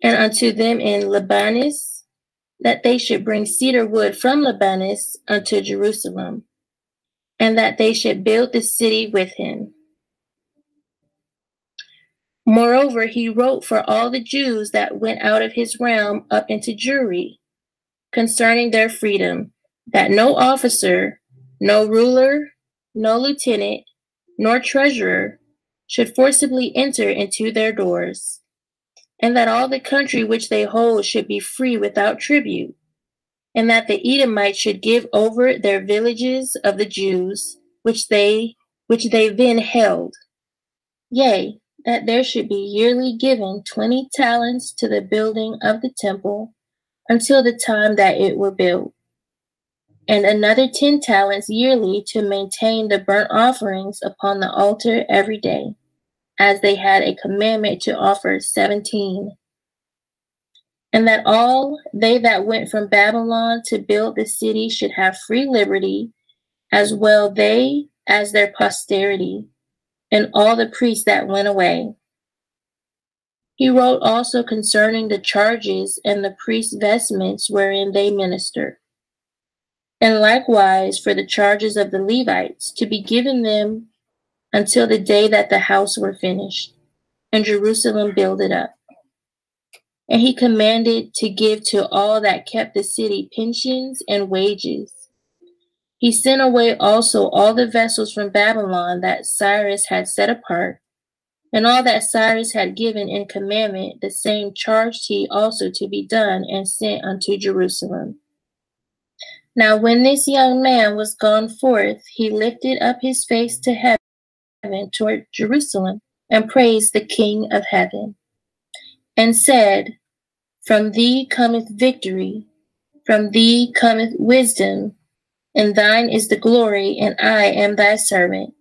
and unto them in Libanus, that they should bring cedar wood from Libanus unto Jerusalem, and that they should build the city with him. Moreover, he wrote for all the Jews that went out of his realm up into Jewry, concerning their freedom, that no officer, no ruler, no lieutenant, nor treasurer should forcibly enter into their doors, and that all the country which they hold should be free without tribute, and that the Edomites should give over their villages of the Jews, which they then held. Yea, that there should be yearly given 20 talents to the building of the temple until the time that it were built, and another 10 talents yearly to maintain the burnt offerings upon the altar every day, as they had a commandment to offer 17. And that all they that went from Babylon to build the city should have free liberty, as well they as their posterity, and all the priests that went away. He wrote also concerning the charges and the priests' vestments wherein they minister, and likewise for the charges of the Levites, to be given them until the day that the house were finished, and Jerusalem builded up. And he commanded to give to all that kept the city pensions and wages. He sent away also all the vessels from Babylon that Cyrus had set apart, and all that Cyrus had given in commandment, the same charged he also to be done, and sent unto Jerusalem. Now when this young man was gone forth, he lifted up his face to heaven toward Jerusalem, and praised the King of heaven, and said, From thee cometh victory, from thee cometh wisdom, and thine is the glory, and I am thy servant.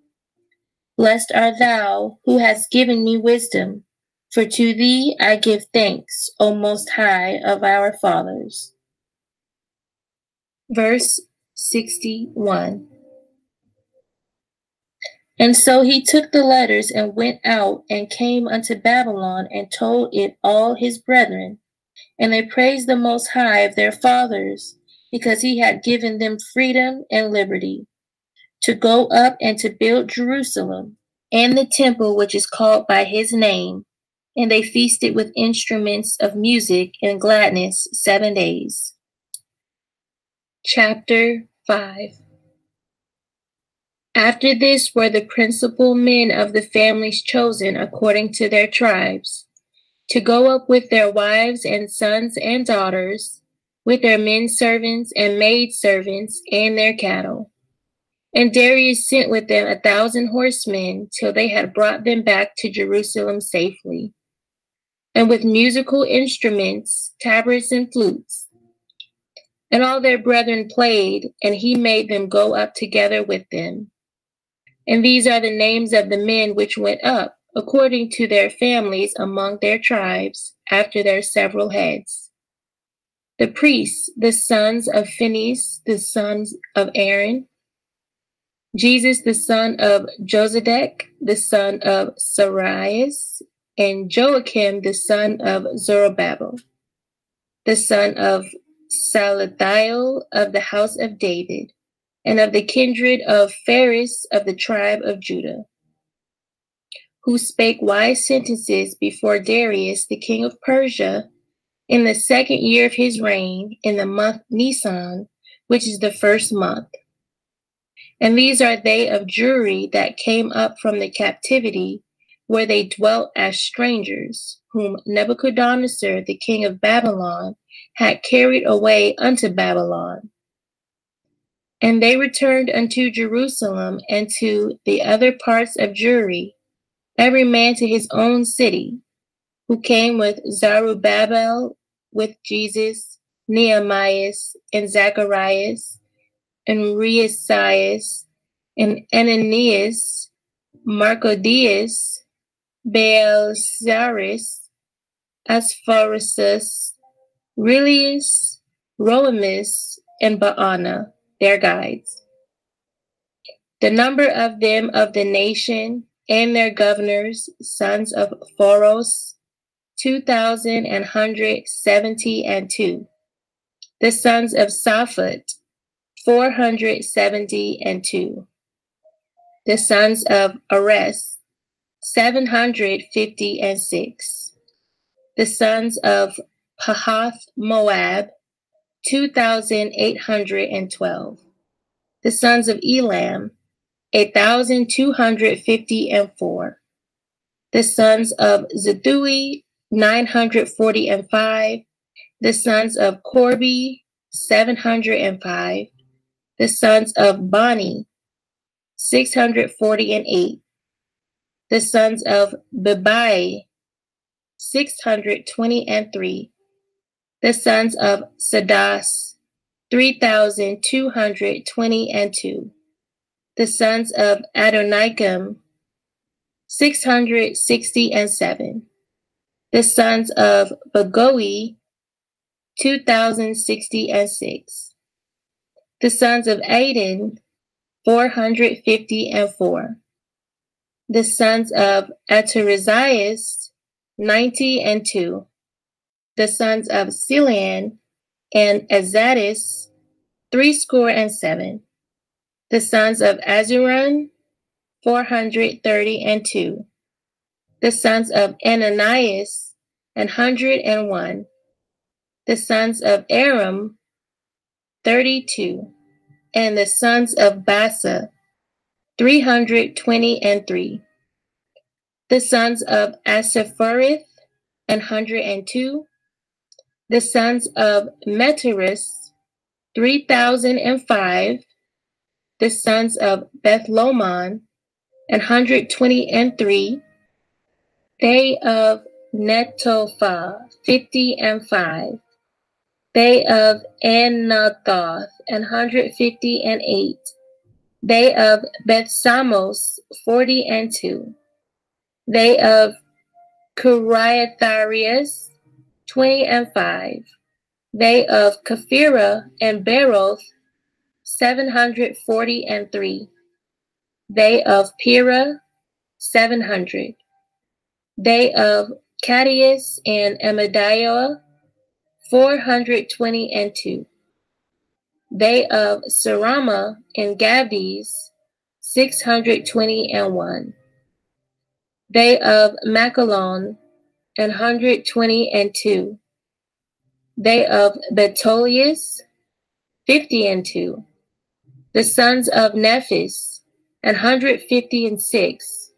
Blessed art thou, who hast given me wisdom, for to thee I give thanks, O Most High of our fathers. Verse 61. And so he took the letters and went out and came unto Babylon and told it all his brethren. And they praised the Most High of their fathers, because he had given them freedom and liberty to go up and to build Jerusalem and the temple which is called by his name, And they feasted with instruments of music and gladness 7 days. Chapter 5. After this were the principal men of the families chosen according to their tribes, to go up with their wives and sons and daughters, with their men servants and maid servants and their cattle. And Darius sent with them 1,000 horsemen till they had brought them back to Jerusalem safely, and with musical instruments, tabrets, and flutes. And all their brethren played, and he made them go up together with them. And these are the names of the men which went up, according to their families among their tribes, after their several heads. The priests, the sons of Phinehas, the sons of Aaron, Jesus, the son of Josedek, the son of Sarias, and Joachim, the son of Zerubbabel, the son of Salathiel of the house of David, and of the kindred of Phares of the tribe of Judah, who spake wise sentences before Darius, the king of Persia, in the 2nd year of his reign, in the month Nisan, which is the 1st month. And these are they of Jewry that came up from the captivity, where they dwelt as strangers, whom Nebuchadnezzar, the king of Babylon, had carried away unto Babylon. And they returned unto Jerusalem and to the other parts of Jewry, every man to his own city, who came with Zerubbabel, with Jesus, Nehemias, and Zacharias, and Reasias, and Ananias, Marcodias, Beelzaris, Aspharusus, Relius, Roamus, and Baana, their guides. The number of them of the nation and their governors, sons of Phoros, 2,172. The sons of Saphat, 472. The sons of Ares, 756. The sons of Pahath Moab, 2,812. The sons of Elam, 1,254. The sons of Zedui, 945. The sons of Corby, 705. The sons of Bani, 648. The sons of Bebai, 623. The sons of Sadas, 3,222. The sons of Adonikam, 667. The sons of Bagoi, 2,066. The sons of Aden, 454. The sons of Atarazias, 92. The sons of Silan and Azadis, 7. The sons of Azuran, 432. The sons of Ananias, 101. The sons of Aram, 32. And the sons of Basa, 323. The sons of Asapharith, 102. The sons of Metaris, 3,005. The sons of Bethlomon, 123. They of Netophah, 55. They of Anathoth, 158. They of Bethsamos, 42. They of Kiriatharias, 25. They of Kaphira and Beroth, 743. They of Pira, 700. They of Cadius and Amadiah, 422. They of Sarama and Gabdes, 621. They of Macalon, 120. They of Betolius, 50. The sons of Nephis, 156.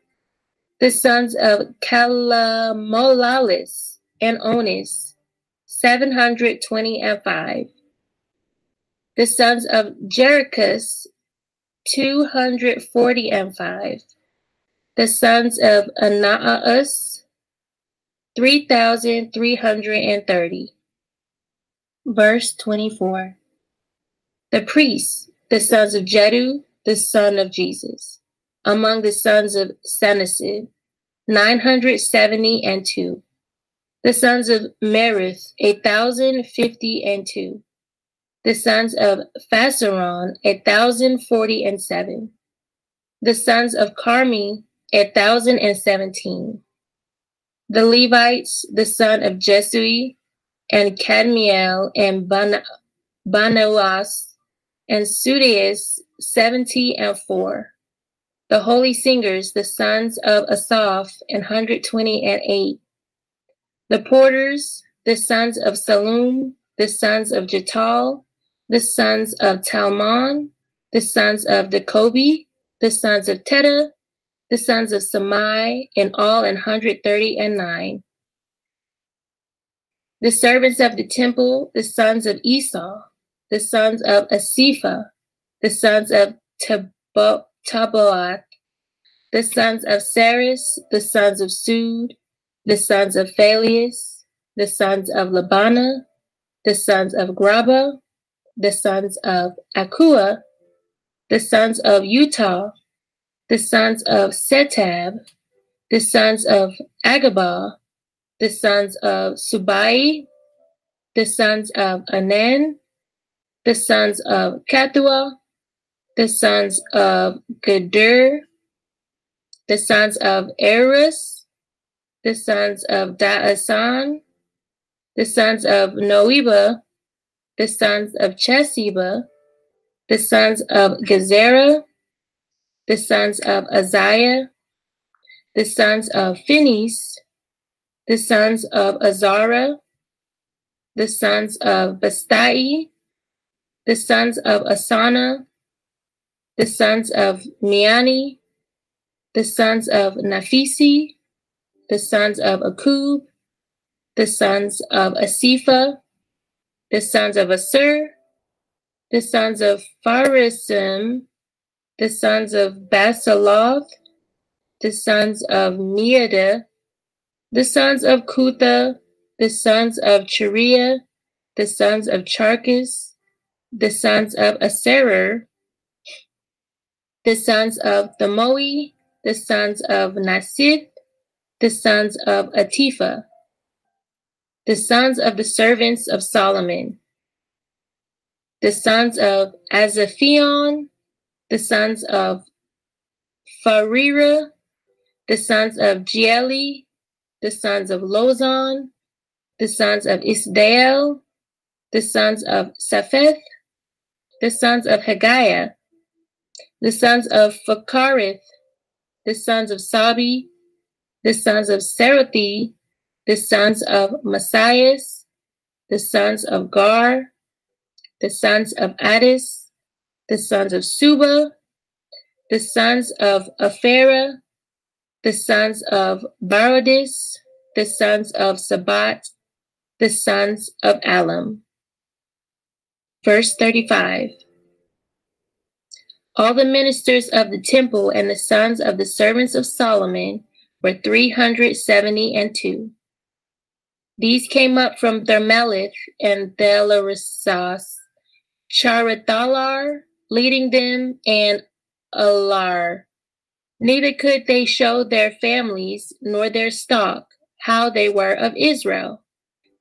The sons of Calamolalis and Onis, 725. The sons of Jericus, 245. The sons of Anaas, 3,330. Verse 24. The priests, the sons of Jedu, the son of Jesus, among the sons of Senasib, 972. The sons of Merith, 1,052. The sons of Phasaron, 1,047. The sons of Carmi, 1,017. The Levites, the son of Jesui, and Kadmiel, and Banawas, and Sudeus, 74. The holy singers, the sons of Asaph, 128. The porters, the sons of Salum, the sons of Jetal, the sons of Talmon, the sons of Dekobi, the sons of Teta, the sons of Samai, in all 139. The servants of the temple, the sons of Esau, the sons of Asipha, the sons of Taboath, the sons of Saris, the sons of Sud, the sons of Phalius, the sons of Labana, the sons of Graba, the sons of Akua, the sons of Utah, the sons of Setab, the sons of Agabah, the sons of Subai, the sons of Anan, the sons of Kathua, the sons of Gedur, the sons of Eros, the sons of Daasan, the sons of Noeba, the sons of Chesiba, the sons of Gezerah, the sons of Azariah, the sons of Phineas, the sons of Azara, the sons of Bastai, the sons of Asana, the sons of Miani, the sons of Nafisi, the sons of Akub, the sons of Asipha, the sons of Asur, the sons of Pharisim, the sons of Basaloth, the sons of Meada, the sons of Kutha, the sons of Chariah, the sons of Charkis, the sons of Aserer, the sons of Thamoi, the sons of Nasith, the sons of Atifa, the sons of the servants of Solomon, the sons of Azaphion, the sons of Farira, the sons of Jieli, the sons of Lozan, the sons of Isdael, the sons of Sapheth, the sons of Haggiah, the sons of Phakarith, the sons of Sabi, the sons of Serathi, the sons of Messias, the sons of Gar, the sons of Addis, the sons of Suba, the sons of Aphera, the sons of Baradis, the sons of Sabat, the sons of Alam. Verse 35. All the ministers of the temple and the sons of the servants of Solomon were 372. These came up from Thermelith and Thelarisas, Charathalar leading them, and Alar. Neither could they show their families nor their stock, how they were of Israel.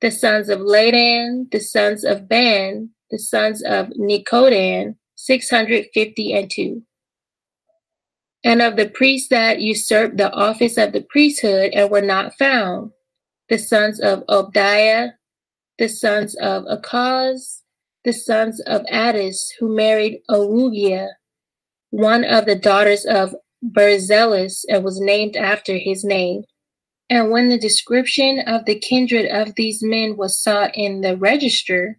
The sons of Ladan, the sons of Ban, the sons of Nekodan, 652. And of the priests that usurped the office of the priesthood and were not found, the sons of Obadiah, the sons of Akaz, the sons of Addis, who married Awugia, one of the daughters of Berzelis, and was named after his name. And when the description of the kindred of these men was sought in the register,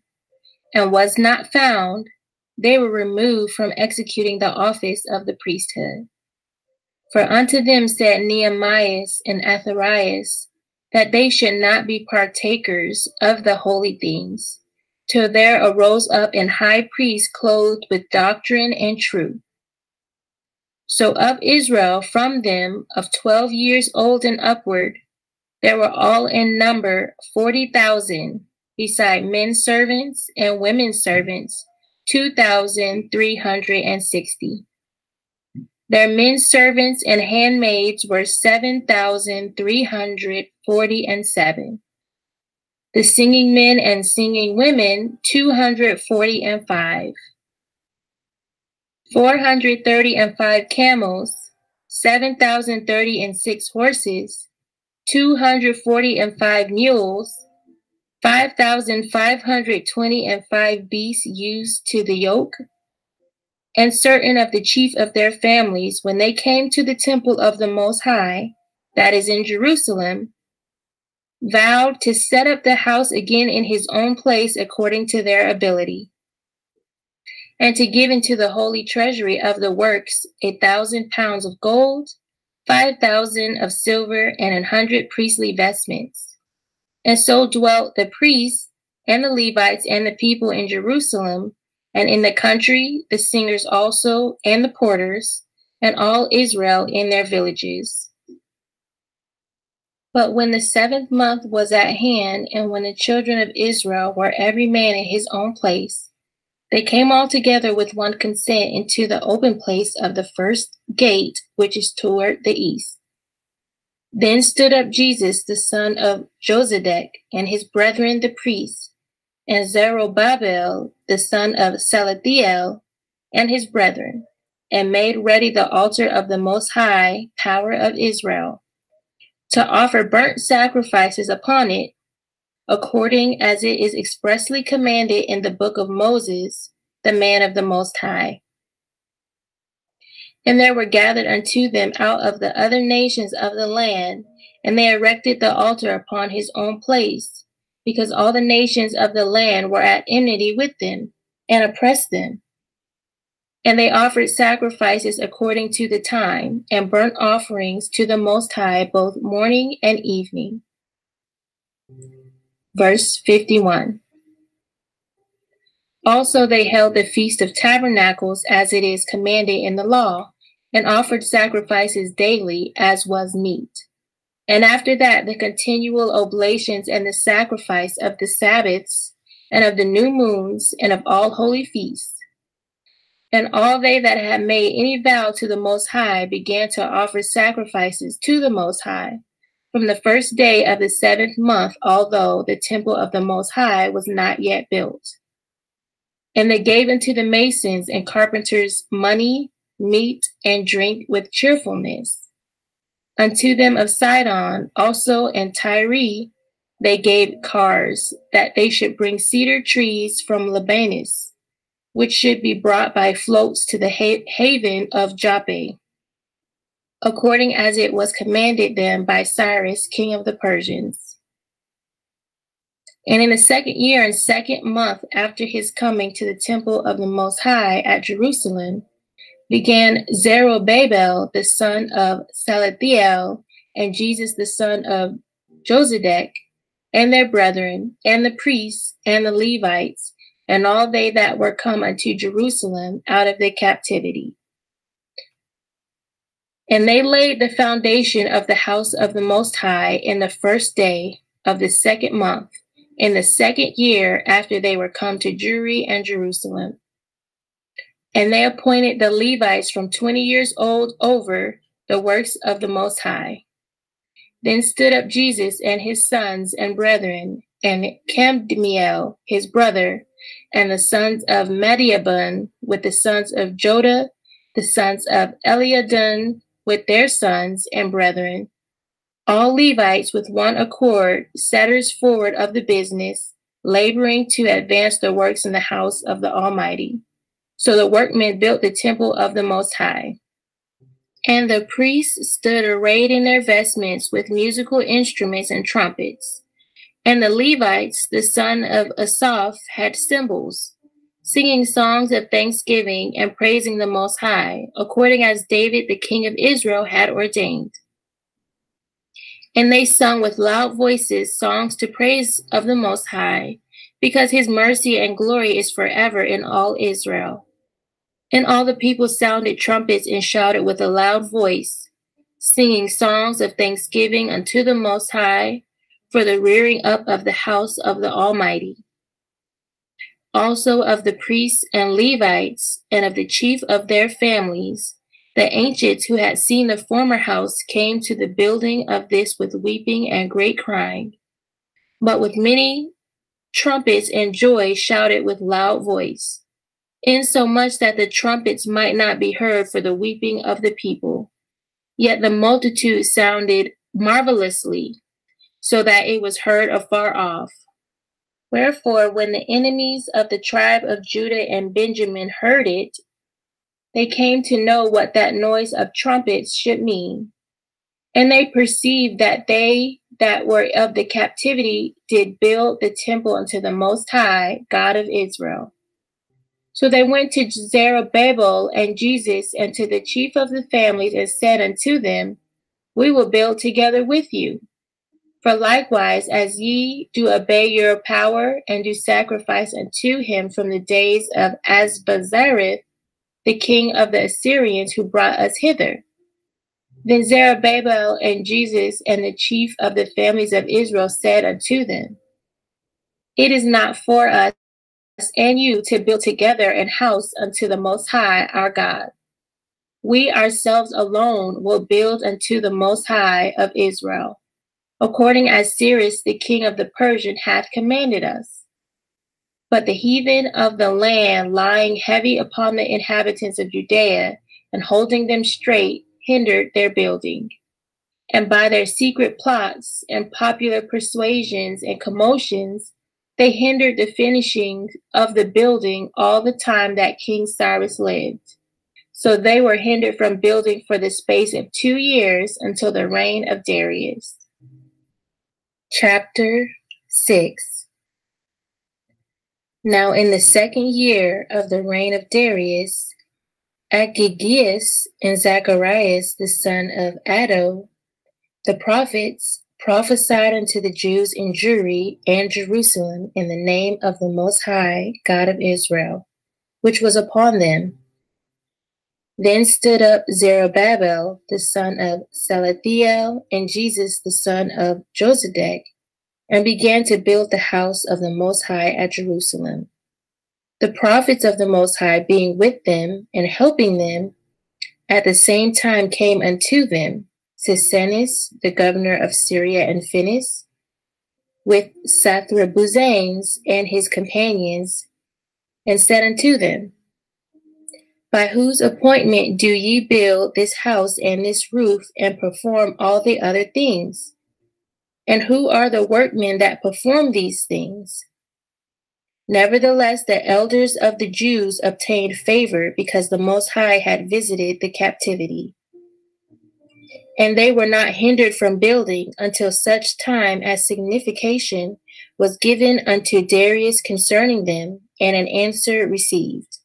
and was not found, they were removed from executing the office of the priesthood. For unto them said Nehemiah and Azarias that they should not be partakers of the holy things, till there arose up an high priest clothed with doctrine and truth. So of Israel, from them of 12 years old and upward, there were all in number 40,000, beside men servants and women servants, 2,360. Their men servants and handmaids were 7,347. The singing men and singing women, 245. 435 camels, 7,036 horses, 245 mules, 5,525 beasts used to the yoke, and certain of the chief of their families, when they came to the temple of the Most High, that is in Jerusalem, vowed to set up the house again in his own place according to their ability, and to give into the holy treasury of the works 1,000 pounds of gold, 5,000 of silver, and 100 priestly vestments. And so dwelt the priests and the Levites and the people in Jerusalem, and in the country, the singers also, and the porters, and all Israel in their villages. But when the 7th month was at hand, and when the children of Israel were every man in his own place, they came all together with one consent into the open place of the first gate, which is toward the east. Then stood up Jesus, the son of Josedek, and his brethren the priests, and Zerubbabel, the son of Salathiel, and his brethren, and made ready the altar of the Most High power of Israel, to offer burnt sacrifices upon it, according as it is expressly commanded in the book of Moses, the man of the Most High. And there were gathered unto them out of the other nations of the land, and they erected the altar upon his own place, because all the nations of the land were at enmity with them, and oppressed them. And they offered sacrifices according to the time, and burnt offerings to the Most High both morning and evening. Verse 51. Also they held the Feast of Tabernacles as it is commanded in the law, and offered sacrifices daily as was meet. And after that, the continual oblations and the sacrifice of the Sabbaths, and of the new moons, and of all holy feasts. And all they that had made any vow to the Most High began to offer sacrifices to the Most High from the first day of the 7th month, although the temple of the Most High was not yet built. And they gave unto the masons and carpenters money, meat, and drink with cheerfulness. Unto them of Sidon also and Tyre they gave cars, that they should bring cedar trees from Libanus, which should be brought by floats to the haven of Joppa, according as it was commanded them by Cyrus, king of the Persians. And in the 2nd year and 2nd month after his coming to the temple of the Most High at Jerusalem, began Zerubbabel the son of Salathiel, and Jesus the son of Josedek, and their brethren, and the priests, and the Levites, and all they that were come unto Jerusalem out of the captivity. And they laid the foundation of the house of the Most High in the 1st day of the 2nd month, in the 2nd year after they were come to Jewry and Jerusalem. And they appointed the Levites from 20 years old over the works of the Most High. Then stood up Jesus and his sons and brethren, and Camdmiel his brother, and the sons of Mediabun with the sons of Joda, the sons of Eliadun with their sons and brethren, all Levites with one accord, setters forward of the business, laboring to advance the works in the house of the Almighty. So the workmen built the temple of the Most High. And the priests stood arrayed in their vestments with musical instruments and trumpets. And the Levites, the son of Asaph, had cymbals, singing songs of thanksgiving and praising the Most High, according as David the king of Israel had ordained. And they sung with loud voices songs to praise of the Most High, because his mercy and glory is forever in all Israel. And all the people sounded trumpets and shouted with a loud voice, singing songs of thanksgiving unto the Most High for the rearing up of the house of the Almighty. Also of the priests and Levites, and of the chief of their families, the ancients who had seen the former house came to the building of this with weeping and great crying, but with many trumpets and joy shouted with loud voice, insomuch that the trumpets might not be heard for the weeping of the people. Yet the multitude sounded marvelously, so that it was heard afar off. Wherefore, when the enemies of the tribe of Judah and Benjamin heard it, they came to know what that noise of trumpets should mean. And they perceived that they that were of the captivity did build the temple unto the Most High, God of Israel. So they went to Zerubbabel and Jesus and to the chief of the families and said unto them, We will build together with you. For likewise, as ye do obey your power and do sacrifice unto him from the days of Asbazareth, the king of the Assyrians who brought us hither. Then Zerubbabel and Jesus and the chief of the families of Israel said unto them, It is not for us and you to build together an house unto the Most High our God. We ourselves alone will build unto the Most High of Israel, according as Cyrus the king of the Persian hath commanded us. But the heathen of the land, lying heavy upon the inhabitants of Judea, and holding them straight, hindered their building. And by their secret plots and popular persuasions and commotions, they hindered the finishing of the building all the time that King Cyrus lived. So they were hindered from building for the space of 2 years until the reign of Darius. Chapter 6. Now in the 2nd year of the reign of Darius, Achigius and Zacharias the son of Addo, the prophets, prophesied unto the Jews in Jewry and Jerusalem in the name of the Most High, God of Israel, which was upon them. Then stood up Zerubbabel the son of Salathiel and Jesus the son of Josedek, and began to build the house of the Most High at Jerusalem. The prophets of the Most High being with them and helping them, at the same time came unto them Sisenus, the governor of Syria and Phoenice, with Sathrabuzanes and his companions, and said unto them, By whose appointment do ye build this house and this roof, and perform all the other things? And who are the workmen that perform these things? Nevertheless, the elders of the Jews obtained favor, because the Most High had visited the captivity. And they were not hindered from building until such time as signification was given unto Darius concerning them, and an answer received.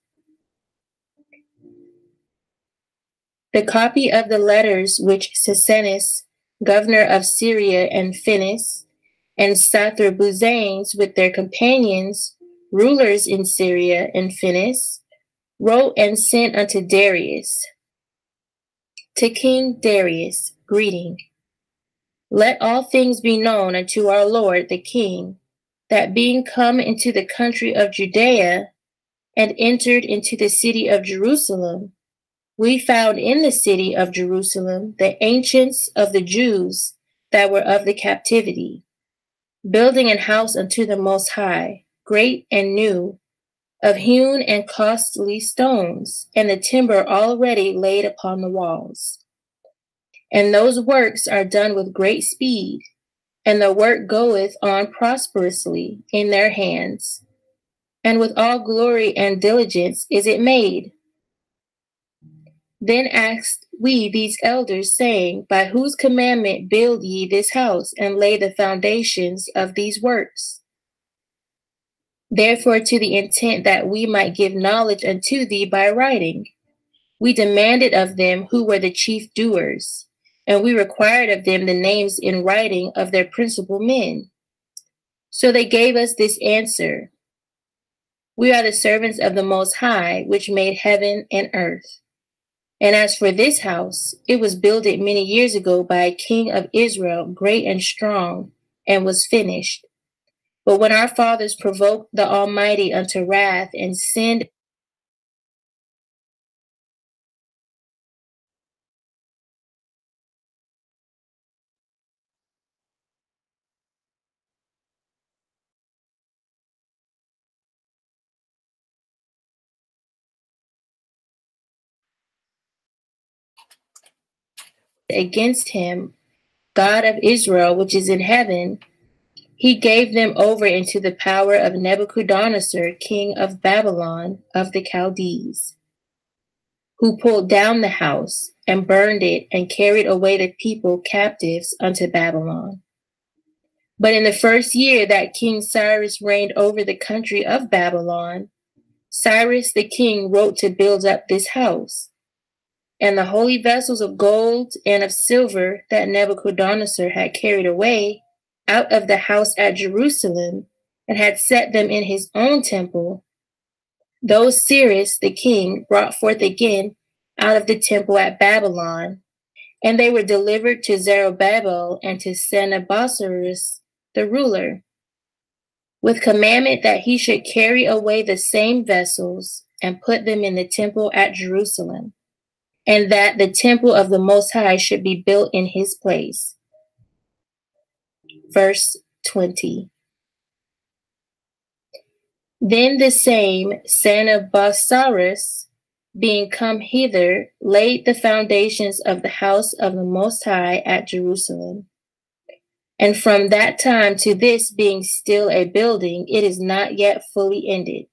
The copy of the letters which Sisenus, governor of Syria and Phoenice, and Sathrabuzanes with their companions, rulers in Syria and Phoenice, wrote and sent unto Darius. To King Darius, greeting. Let all things be known unto our Lord the King, that being come into the country of Judea, and entered into the city of Jerusalem, we found in the city of Jerusalem the ancients of the Jews that were of the captivity, building an house unto the Most High, great and new, of hewn and costly stones, and the timber already laid upon the walls. And those works are done with great speed, and the work goeth on prosperously in their hands, and with all glory and diligence is it made. Then asked we these elders, saying, By whose commandment build ye this house, and lay the foundations of these works? Therefore, to the intent that we might give knowledge unto thee by writing, we demanded of them who were the chief doers, and we required of them the names in writing of their principal men. So they gave us this answer: We are the servants of the Most High, which made heaven and earth. And as for this house, it was builded many years ago by a king of Israel, great and strong, and was finished. But when our fathers provoked the Almighty unto wrath and sinned against him, God of Israel, which is in heaven, he gave them over into the power of Nebuchadnezzar, king of Babylon of the Chaldees, who pulled down the house and burned it and carried away the people captives unto Babylon. But in the first year that King Cyrus reigned over the country of Babylon, Cyrus the king wrote to build up this house. And the holy vessels of gold and of silver that Nebuchadnezzar had carried away out of the house at Jerusalem and had set them in his own temple, those Cyrus the king brought forth again out of the temple at Babylon, and they were delivered to Zerubbabel and to Sennacherib the ruler, with commandment that he should carry away the same vessels and put them in the temple at Jerusalem, and that the temple of the Most High should be built in his place. Verse 20. Then the same Sennacherib, being come hither, laid the foundations of the house of the Most High at Jerusalem. And from that time to this, being still a building, it is not yet fully ended.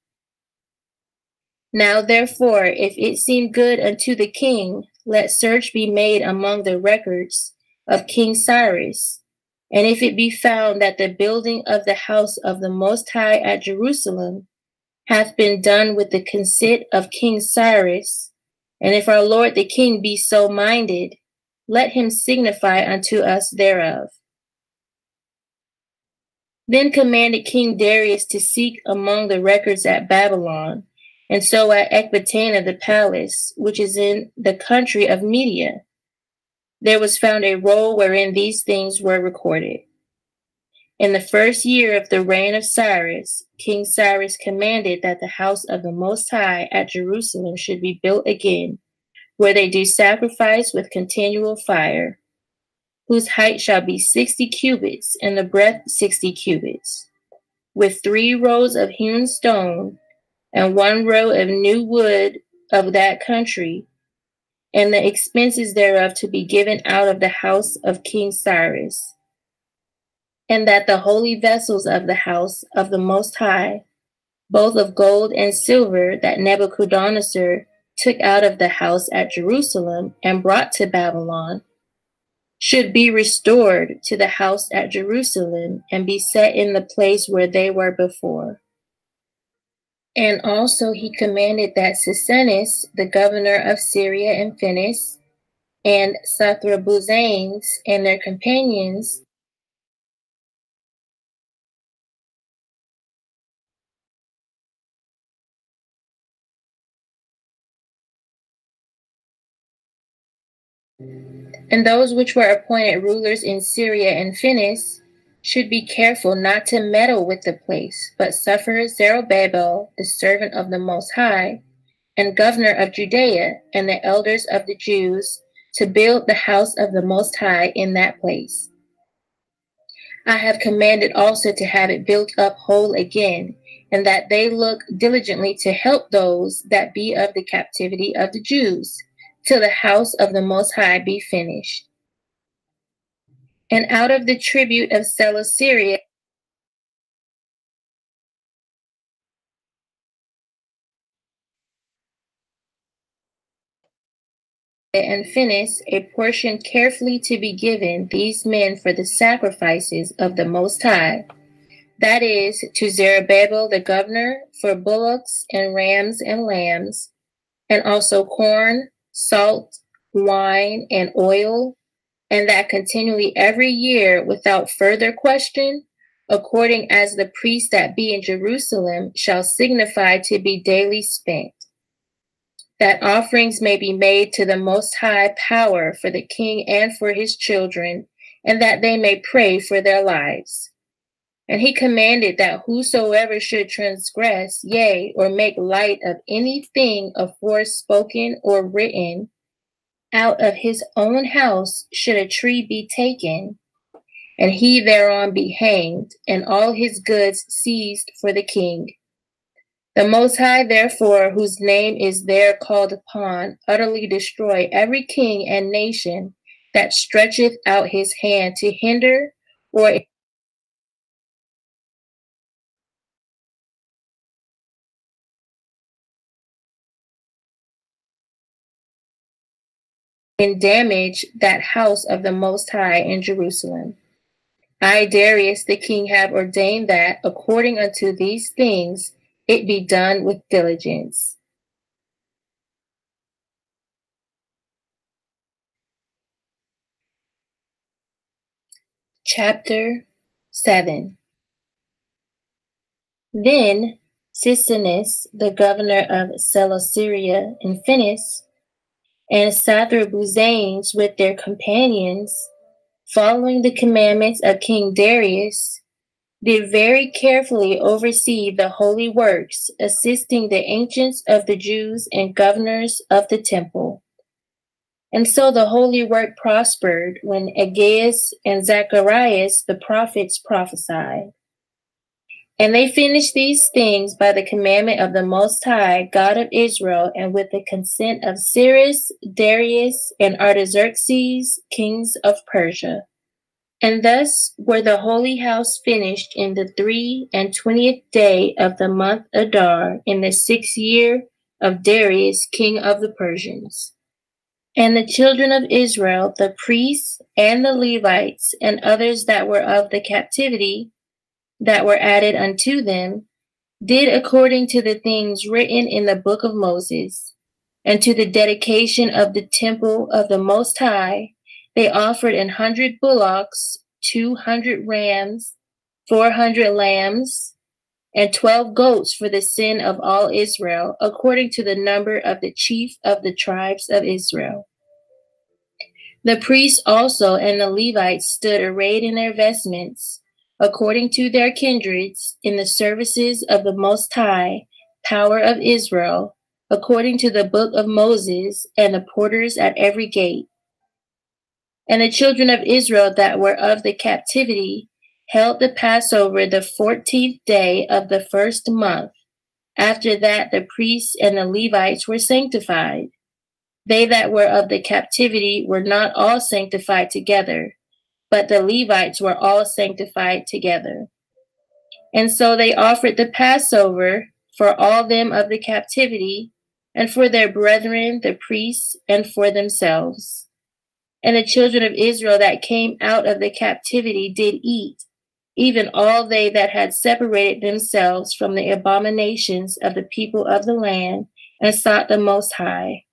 Now therefore, if it seem good unto the king, let search be made among the records of King Cyrus. And if it be found that the building of the house of the Most High at Jerusalem hath been done with the consent of King Cyrus, and if our Lord the king be so minded, let him signify unto us thereof. Then commanded King Darius to seek among the records at Babylon, and so at Ecbatana the palace, which is in the country of Media, there was found a roll wherein these things were recorded. In the first year of the reign of Cyrus, King Cyrus commanded that the house of the Most High at Jerusalem should be built again, where they do sacrifice with continual fire, whose height shall be 60 cubits, and the breadth 60 cubits, with 3 rows of hewn stone, and 1 row of new wood of that country, and the expenses thereof to be given out of the house of King Cyrus. And that the holy vessels of the house of the Most High, both of gold and silver, that Nebuchadnezzar took out of the house at Jerusalem and brought to Babylon, should be restored to the house at Jerusalem and be set in the place where they were before. And also he commanded that Sisenus, the governor of Syria and Phoenice, and Sathrabuzanes and their companions, and those which were appointed rulers in Syria and Phoenice, should be careful not to meddle with the place, but suffer Zerubbabel, the servant of the Most High, and governor of Judea, and the elders of the Jews, to build the house of the Most High in that place. I have commanded also to have it built up whole again, and that they look diligently to help those that be of the captivity of the Jews, till the house of the Most High be finished. And out of the tribute of Celesyria, and Phinehas a portion carefully to be given these men for the sacrifices of the Most High, that is, to Zerubbabel the governor for bullocks and rams and lambs, and also corn, salt, wine, and oil, and that continually every year without further question, according as the priests that be in Jerusalem shall signify to be daily spent, that offerings may be made to the Most High power for the king and for his children, and that they may pray for their lives. And he commanded that whosoever should transgress, yea, or make light of anything afore spoken or written, out of his own house should a tree be taken, and he thereon be hanged, and all his goods seized for the king. The Most High, therefore, whose name is there called upon, utterly destroy every king and nation that stretcheth out his hand to hinder or in damage that house of the Most High in Jerusalem. I, Darius the king, have ordained that, according unto these things, it be done with diligence. Chapter 7. Then Sisinus, the governor of Celesyria and Phinehas, and Sathrabuzanes with their companions, following the commandments of King Darius, did very carefully oversee the holy works, assisting the ancients of the Jews and governors of the temple. And so the holy work prospered when Aggeus and Zacharias the prophets prophesied. And they finished these things by the commandment of the Most High, God of Israel, and with the consent of Cyrus, Darius, and Artaxerxes, kings of Persia. And thus were the holy house finished in the 23rd day of the month Adar, in the 6th year of Darius, king of the Persians. And the children of Israel, the priests and the Levites, and others that were of the captivity, that were added unto them, did according to the things written in the book of Moses, and to the dedication of the temple of the Most High, they offered 100 bullocks, 200 rams, 400 lambs, and 12 goats for the sin of all Israel, according to the number of the chief of the tribes of Israel. The priests also and the Levites stood arrayed in their vestments, according to their kindreds, in the services of the Most High, power of Israel, according to the book of Moses, and the porters at every gate. And the children of Israel that were of the captivity held the Passover the 14th day of the first month. After that, the priests and the Levites were sanctified. They that were of the captivity were not all sanctified together, but the Levites were all sanctified together. And so they offered the Passover for all them of the captivity, and for their brethren, the priests, and for themselves. And the children of Israel that came out of the captivity did eat, even all they that had separated themselves from the abominations of the people of the land, and sought the Most High.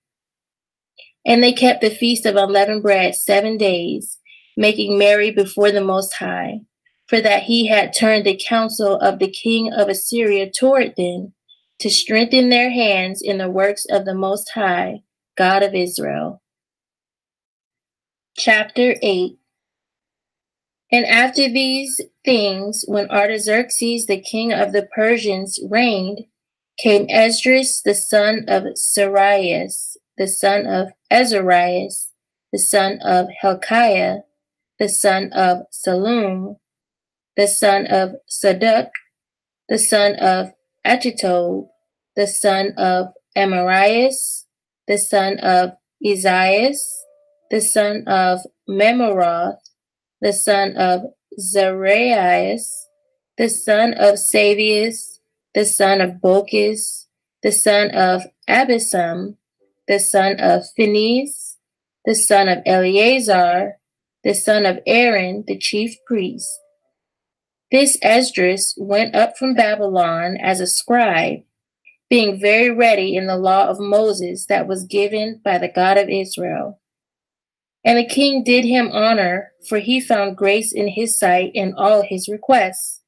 And they kept the feast of unleavened bread 7 days, making merry before the Most High, for that he had turned the counsel of the king of Assyria toward them, to strengthen their hands in the works of the Most High, God of Israel. Chapter 8. And after these things, when Artaxerxes, the king of the Persians, reigned, came Esdras, the son of Sarias, the son of Azarias, the son of Hilkiah, the son of Salum, the son of Sadok, the son of Achitob, the son of Amarias, the son of Isaias, the son of Memeroth, the son of Zarias, the son of Savius, the son of Bocchus, the son of Abisam, the son of Phinehas, the son of Eleazar, the son of Aaron, the chief priest. This Esdras went up from Babylon as a scribe, being very ready in the law of Moses that was given by the God of Israel. And the king did him honor, for he found grace in his sight in all his requests.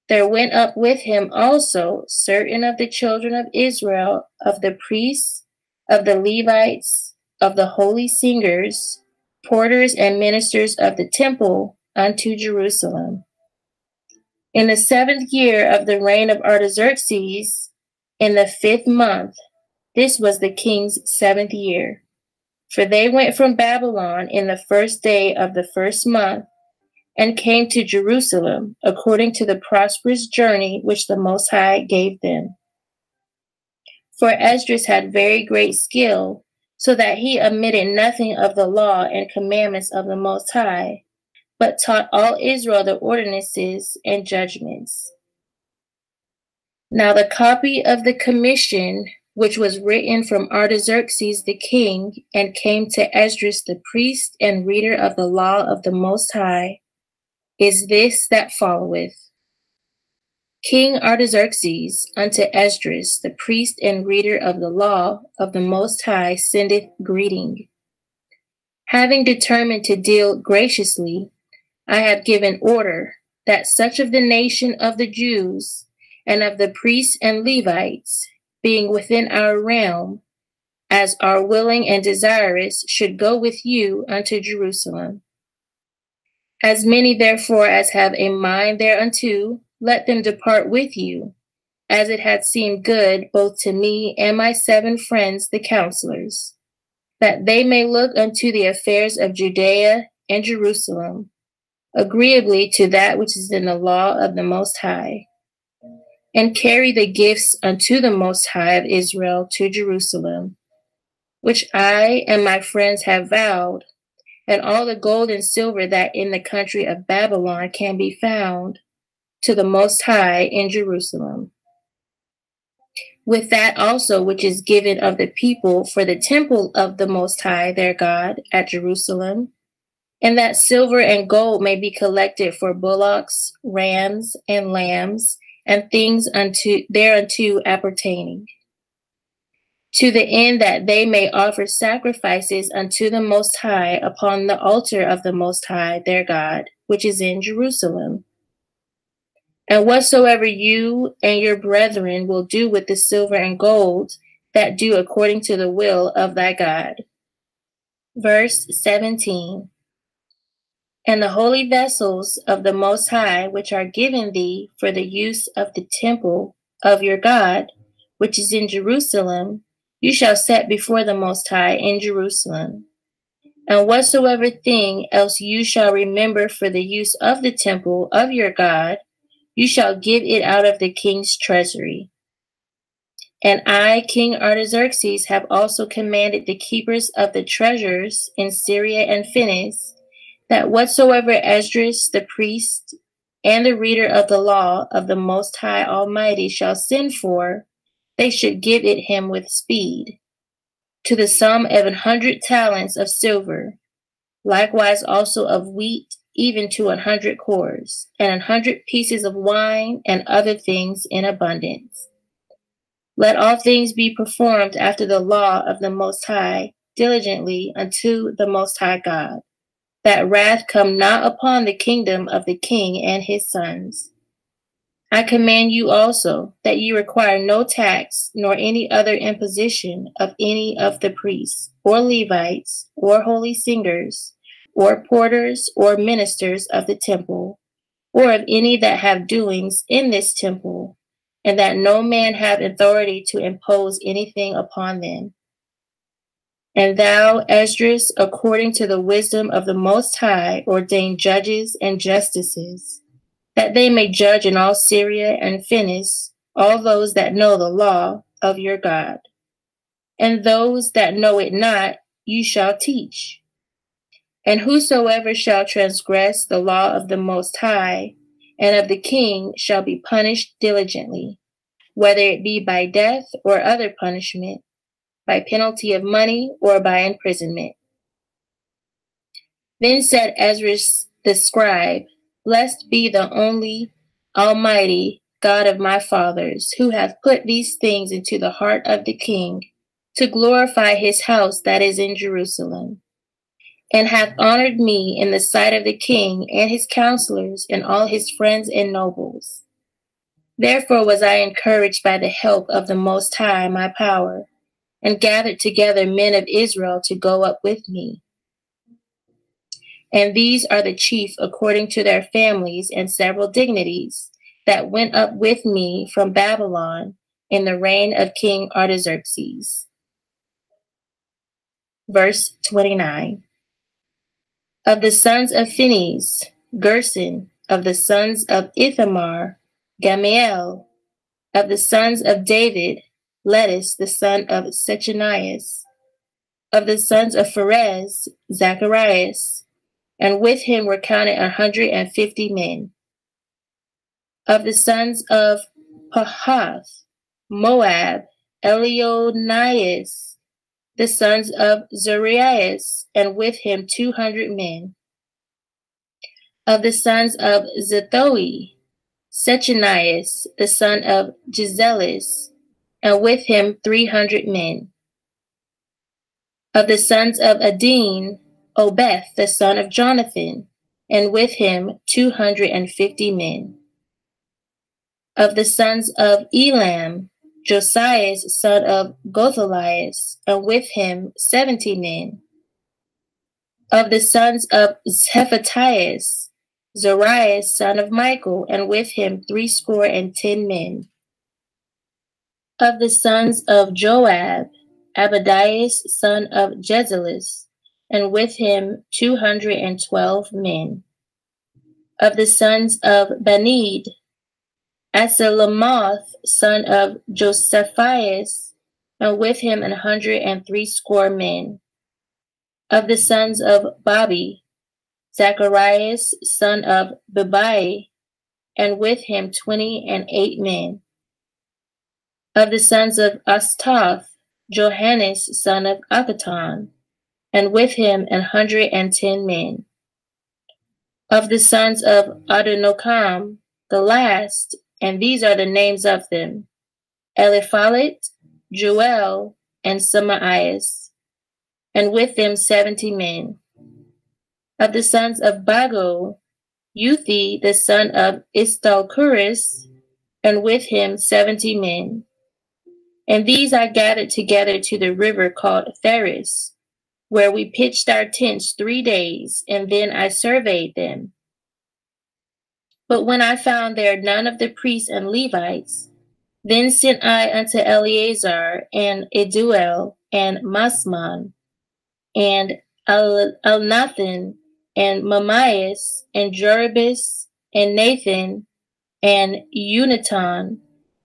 There went up with him also certain of the children of Israel, of the priests, of the Levites, of the holy singers, porters and ministers of the temple, unto Jerusalem. In the 7th year of the reign of Artaxerxes, in the 5th month, this was the king's 7th year. For they went from Babylon in the 1st day of the 1st month, and came to Jerusalem, according to the prosperous journey which the Most High gave them. For Esdras had very great skill, so that he omitted nothing of the law and commandments of the Most High, but taught all Israel the ordinances and judgments. Now the copy of the commission, which was written from Artaxerxes the king, and came to Esdras the priest and reader of the law of the Most High, is this that followeth. King Artaxerxes unto Esdras, the priest and reader of the law of the Most High, sendeth greeting. Having determined to deal graciously, I have given order that such of the nation of the Jews and of the priests and Levites, being within our realm, as are willing and desirous, should go with you unto Jerusalem. As many therefore as have a mind thereunto, let them depart with you, as it hath seemed good both to me and my 7 friends the counselors, that they may look unto the affairs of Judea and Jerusalem, agreeably to that which is in the law of the Most High, and carry the gifts unto the Most High of Israel to Jerusalem, which I and my friends have vowed, and all the gold and silver that in the country of Babylon can be found, to the Most High in Jerusalem. With that also which is given of the people for the temple of the Most High their God at Jerusalem, and that silver and gold may be collected for bullocks, rams, and lambs, and things thereunto appertaining, to the end that they may offer sacrifices unto the Most High upon the altar of the Most High their God, which is in Jerusalem. And whatsoever you and your brethren will do with the silver and gold, that do according to the will of thy God. Verse 17. And the holy vessels of the Most High, which are given thee for the use of the temple of your God, which is in Jerusalem, you shall set before the Most High in Jerusalem. And whatsoever thing else you shall remember for the use of the temple of your God, you shall give it out of the king's treasury. And I, King Artaxerxes, have also commanded the keepers of the treasures in Syria and Phoenice, that whatsoever Esdras the priest and the reader of the law of the Most High Almighty shall send for, they should give it him with speed, to the sum of 100 talents of silver, likewise also of wheat, even to 100 cores, and 100 pieces of wine, and other things in abundance. Let all things be performed after the law of the Most High, diligently unto the Most High God, that wrath come not upon the kingdom of the king and his sons. I command you also that you require no tax nor any other imposition of any of the priests, or Levites, or holy singers, or porters, or ministers of the temple, or of any that have doings in this temple, and that no man have authority to impose anything upon them. And thou, Esdras, according to the wisdom of the Most High, ordain judges and justices, that they may judge in all Syria and Phoenice all those that know the law of your God. And those that know it not, you shall teach. And whosoever shall transgress the law of the Most High and of the king shall be punished diligently, whether it be by death or other punishment, by penalty of money or by imprisonment. Then said Esdras the scribe, Blessed be the only Almighty God of my fathers, who hath put these things into the heart of the king, to glorify his house that is in Jerusalem, and hath honored me in the sight of the king and his counselors and all his friends and nobles. Therefore was I encouraged by the help of the Most High my power, and gathered together men of Israel to go up with me. And these are the chief according to their families and several dignities that went up with me from Babylon in the reign of King Artaxerxes. Verse 29. Of the sons of Phinehas, Gerson; of the sons of Ithamar, Gamiel; of the sons of David, Lettuce the son of Shechanias; of the sons of Pharez, Zacharias, and with him were counted 150 men. Of the sons of Pahath, Moab, Elioenai; the sons of Zarias, and with him 200 men. Of the sons of Zethoe, Shechanias, the son of Gizelis, and with him 300 men. Of the sons of Adin, Obeth, the son of Jonathan, and with him 250 men. Of the sons of Elam, Josias, son of Gothalias, and with him 70 men. Of the sons of Zephatias, Zarias, son of Michael, and with him 70 men. Of the sons of Joab, Abadias, son of Jezelis, and with him 212 men. Of the sons of Benid, Aselamoth, son of Josephias, and with him 160 men. Of the sons of Babi, Zacharias, son of Bebai, and with him 28 men. Of the sons of Astath, Johannes, son of Akaton, and with him 110 men. Of the sons of Adonokam, the last, and these are the names of them: Eliphalet, Joel, and Samaias, and with them 70 men. Of the sons of Bago, Uthi, the son of Istalchuris, and with him 70 men. And these I gathered together to the river called Theris, where we pitched our tents 3 days, and then I surveyed them. But when I found there none of the priests and Levites, then sent I unto Eleazar and Iduel and Masman and Elnathan and Mamias and Jerubis and Nathan and Uniton,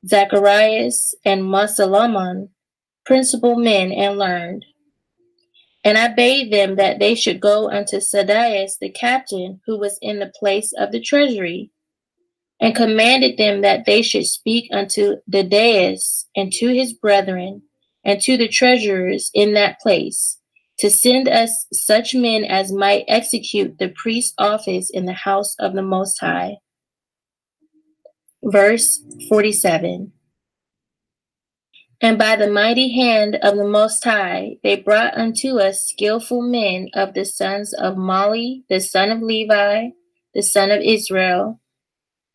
Zacharias and Masalaman, principal men and learned. And I bade them that they should go unto Sadias the captain, who was in the place of the treasury, and commanded them that they should speak unto Dadaeus and to his brethren and to the treasurers in that place, to send us such men as might execute the priest's office in the house of the Most High. Verse 47. And by the mighty hand of the Most High they brought unto us skillful men of the sons of Mali, the son of Levi, the son of Israel,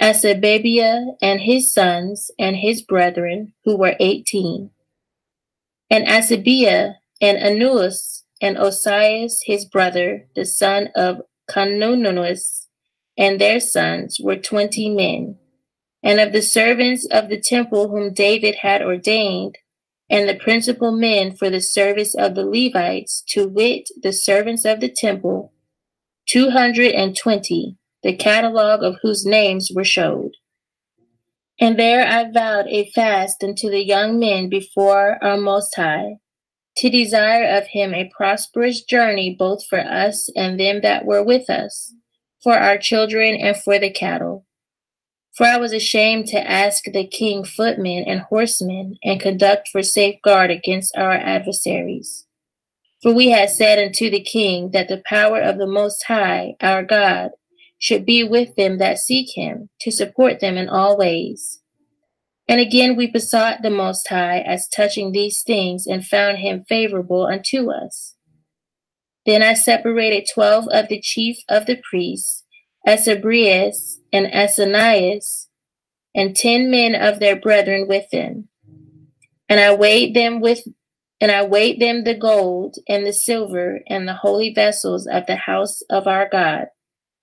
Asababiah and his sons and his brethren, who were 18. And Asabiah and Anuas and Osias his brother, the son of Canunus, and their sons were 20 men. And of the servants of the temple whom David had ordained, and the principal men for the service of the Levites, to wit, the servants of the temple, 220, the catalogue of whose names were showed. And there I vowed a fast unto the young men before our Most High, to desire of him a prosperous journey both for us and them that were with us, for our children and for the cattle. For I was ashamed to ask the king footmen and horsemen, and conduct for safeguard against our adversaries. For we had said unto the king that the power of the Most High, our God, should be with them that seek him, to support them in all ways. And again we besought the Most High as touching these things, and found him favorable unto us. Then I separated 12 of the chief of the priests, Esdras and Asanias, and 10 men of their brethren with them. And I weighed them the gold and the silver and the holy vessels of the house of our God,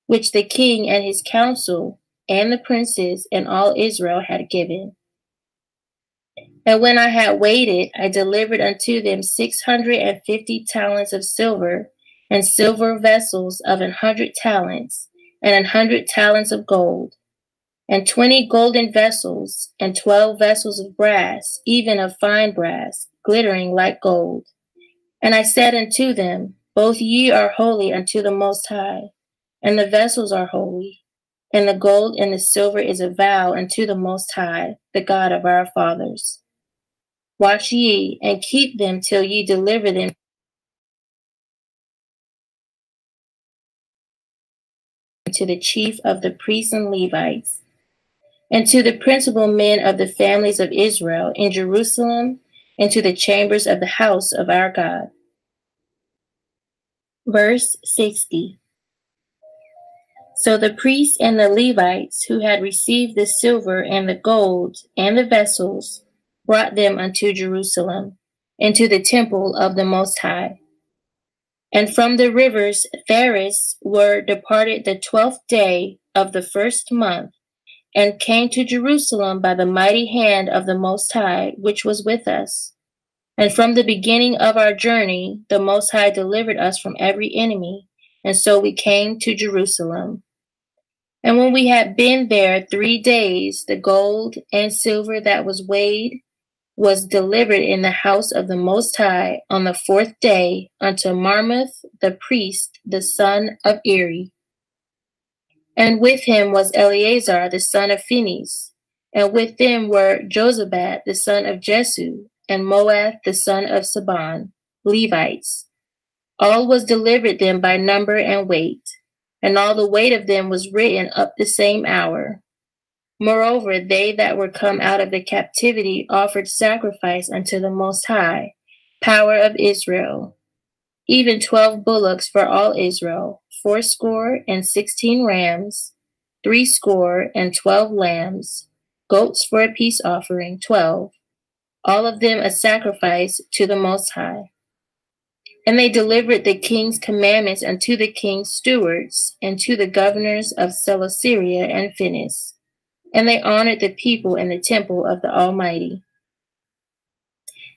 which the king and his council and the princes and all Israel had given. And when I had weighed it, I delivered unto them 650 talents of silver, and silver vessels of 100 talents, and 100 talents of gold, and 20 golden vessels, and 12 vessels of brass, even of fine brass, glittering like gold. And I said unto them, Both ye are holy unto the Most High, and the vessels are holy, and the gold and the silver is a vow unto the Most High, the God of our fathers. Watch ye, and keep them till ye deliver them to the chief of the priests and Levites, and to the principal men of the families of Israel in Jerusalem, and to the chambers of the house of our God. Verse 60. So the priests and the Levites, who had received the silver and the gold and the vessels, brought them unto Jerusalem, into the temple of the Most High. And from the rivers Theris were departed the 12th day of the first month, and came to Jerusalem by the mighty hand of the Most High, which was with us. And from the beginning of our journey, the Most High delivered us from every enemy, and so we came to Jerusalem. And when we had been there 3 days, the gold and silver that was weighed was delivered in the house of the Most High on the 4th day unto Marmoth the priest, the son of Eri. And with him was Eleazar the son of Phinehas, and with them were Jozabad the son of Jesu, and Moath the son of Saban, Levites. All was delivered them by number and weight, and all the weight of them was written up the same hour. Moreover, they that were come out of the captivity offered sacrifice unto the Most High, power of Israel, even 12 bullocks for all Israel, 16 rams, 12 lambs, goats for a peace offering, 12, all of them a sacrifice to the Most High. And they delivered the king's commandments unto the king's stewards, and to the governors of Celesyria and Phinehas. And they honored the people in the temple of the Almighty.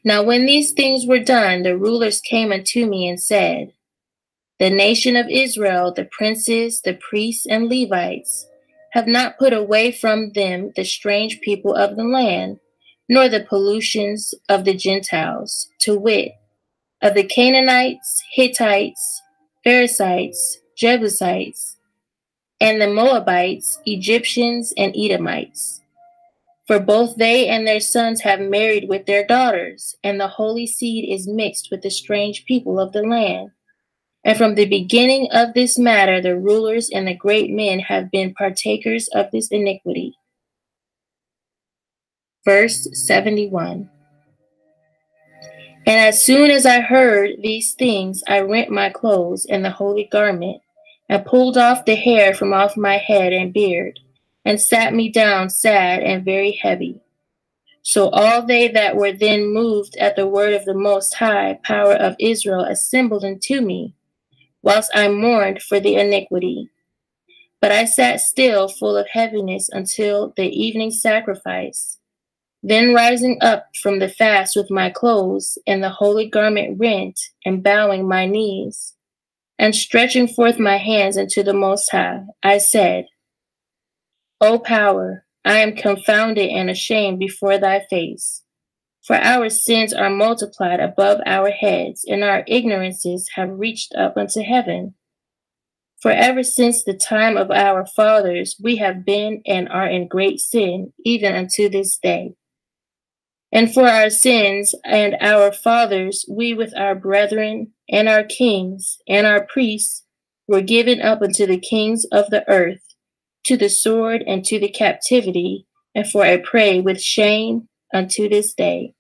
Now when these things were done, the rulers came unto me and said, The nation of Israel, the princes, the priests, and Levites, have not put away from them the strange people of the land, nor the pollutions of the Gentiles, to wit, of the Canaanites, Hittites, Perizzites, Jebusites, and the Moabites, Egyptians, and Edomites. For both they and their sons have married with their daughters, and the holy seed is mixed with the strange people of the land. And from the beginning of this matter, the rulers and the great men have been partakers of this iniquity. Verse 71. And as soon as I heard these things, I rent my clothes and the holy garment, and pulled off the hair from off my head and beard, and sat me down sad and very heavy. So all they that were then moved at the word of the Most High, power of Israel, assembled unto me, whilst I mourned for the iniquity. But I sat still full of heaviness until the evening sacrifice. Then rising up from the fast with my clothes and the holy garment rent, and bowing my knees, and stretching forth my hands unto the Most High, I said, O power, I am confounded and ashamed before thy face. For our sins are multiplied above our heads, and our ignorances have reached up unto heaven. For ever since the time of our fathers we have been and are in great sin, even unto this day. And for our sins and our fathers, we with our brethren and our kings and our priests were given up unto the kings of the earth, to the sword and to the captivity, and for a prey with shame unto this day.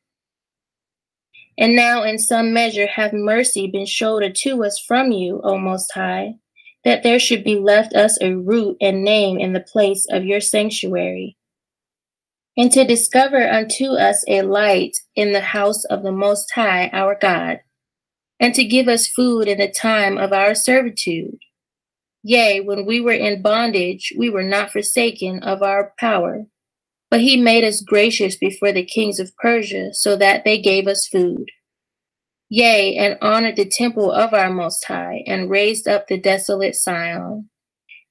And now in some measure hath mercy been showed unto us from you, O Most High, that there should be left us a root and name in the place of your sanctuary, and to discover unto us a light in the house of the Most High our God, and to give us food in the time of our servitude. Yea, when we were in bondage, we were not forsaken of our power, but he made us gracious before the kings of Persia, so that they gave us food. Yea, and honored the temple of our Most High, and raised up the desolate Sion,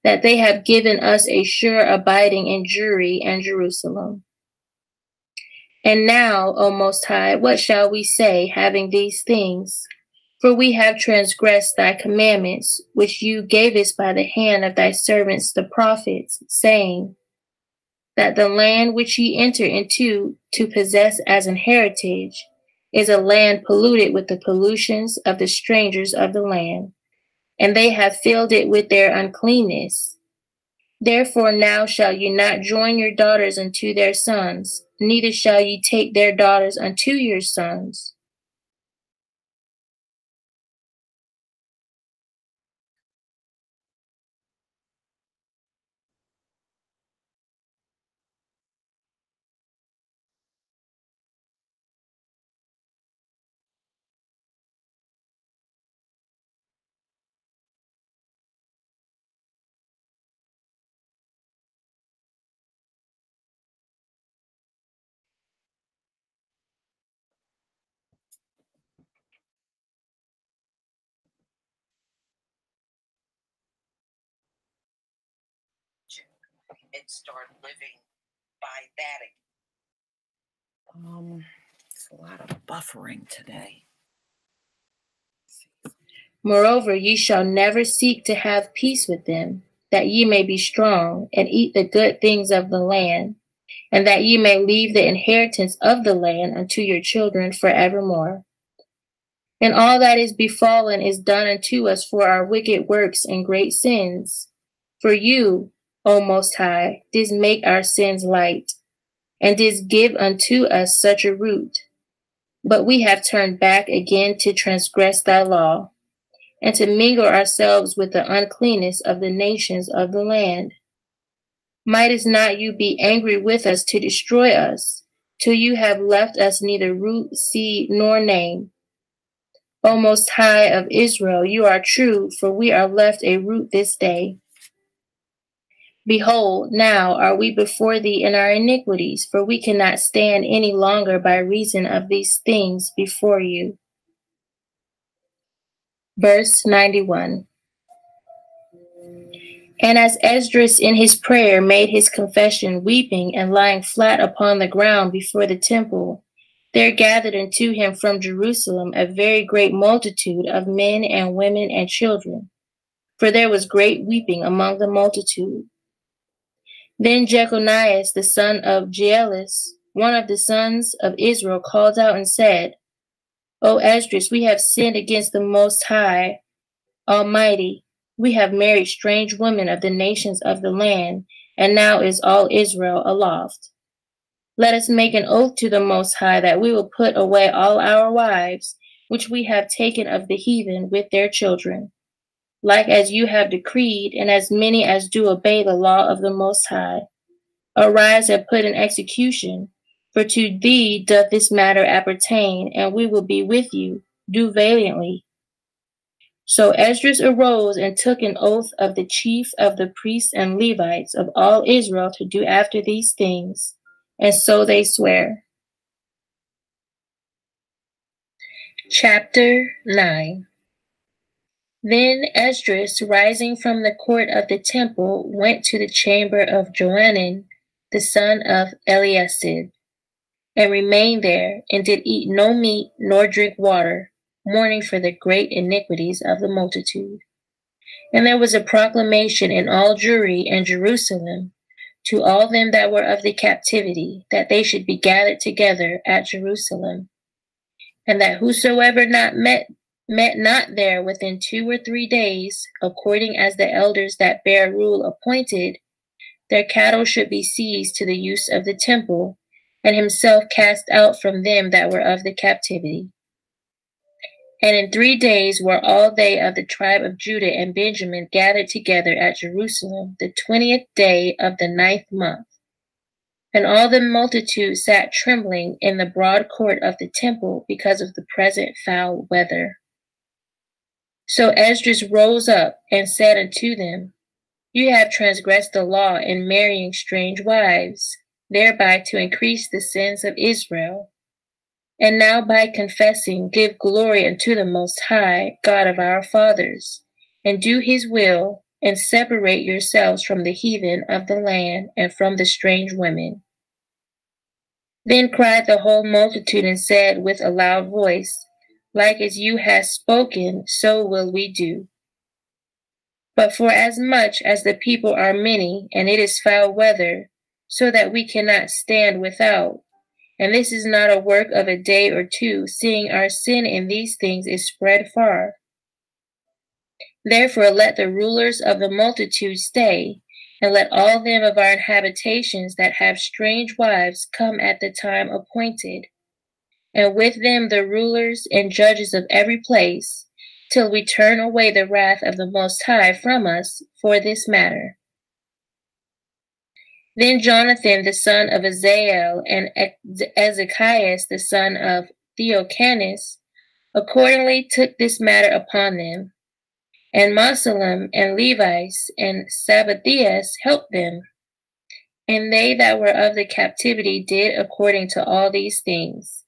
that they have given us a sure abiding in Jewry and Jerusalem. And now, O Most High, what shall we say, having these things? For we have transgressed thy commandments, which you gavest by the hand of thy servants the prophets, saying, that the land which ye enter into to possess as an heritage is a land polluted with the pollutions of the strangers of the land, and they have filled it with their uncleanness. Therefore now shall ye not join your daughters unto their sons, neither shall ye take their daughters unto your sons. And start living by that. It's a lot of buffering today. Moreover, ye shall never seek to have peace with them, that ye may be strong, and eat the good things of the land, and that ye may leave the inheritance of the land unto your children forevermore. And all that is befallen is done unto us for our wicked works and great sins. For you, O Most High, didst make our sins light, and didst give unto us such a root. But we have turned back again to transgress thy law, and to mingle ourselves with the uncleanness of the nations of the land. Mightest not you be angry with us to destroy us, till you have left us neither root, seed, nor name? O Most High of Israel, you are true, for we are left a root this day. Behold, now are we before thee in our iniquities, for we cannot stand any longer by reason of these things before you. Verse 91. And as Esdras in his prayer made his confession, weeping and lying flat upon the ground before the temple, there gathered unto him from Jerusalem a very great multitude of men and women and children, for there was great weeping among the multitude. Then Jeconias, the son of Jaelus, one of the sons of Israel, called out and said, O Esdras, we have sinned against the Most High Almighty. We have married strange women of the nations of the land, and now is all Israel aloft. Let us make an oath to the Most High that we will put away all our wives, which we have taken of the heathen with their children, like as you have decreed, and as many as do obey the law of the Most High. Arise and put in execution, for to thee doth this matter appertain, and we will be with you. Do valiantly. So Esdras arose and took an oath of the chief of the priests and Levites of all Israel to do after these things, and so they swear. Chapter 9. Then Esdras, rising from the court of the temple, went to the chamber of Johanan, the son of Eliasib, and remained there, and did eat no meat nor drink water, mourning for the great iniquities of the multitude. And there was a proclamation in all Jewry and Jerusalem, to all them that were of the captivity, that they should be gathered together at Jerusalem, and that whosoever met not there within 2 or 3 days, according as the elders that bear rule appointed, their cattle should be seized to the use of the temple, and himself cast out from them that were of the captivity. And in 3 days were all they of the tribe of Judah and Benjamin gathered together at Jerusalem, the 20th day of the 9th month. And all the multitude sat trembling in the broad court of the temple because of the present foul weather. So Esdras rose up and said unto them, You have transgressed the law in marrying strange wives, thereby to increase the sins of Israel. And now by confessing, give glory unto the Most High, God of our fathers, and do his will, and separate yourselves from the heathen of the land and from the strange women. Then cried the whole multitude and said with a loud voice, Like as you have spoken, so will we do. But for as much as the people are many, and it is foul weather, so that we cannot stand without, and this is not a work of a day or two, seeing our sin in these things is spread far. Therefore let the rulers of the multitude stay, and let all them of our habitations that have strange wives come at the time appointed, and with them the rulers and judges of every place, till we turn away the wrath of the Most High from us for this matter. Then Jonathan the son of Azael and Ezekias the son of Theochanis accordingly took this matter upon them, and Mossalem and Levites and Sabbathias helped them. And they that were of the captivity did according to all these things.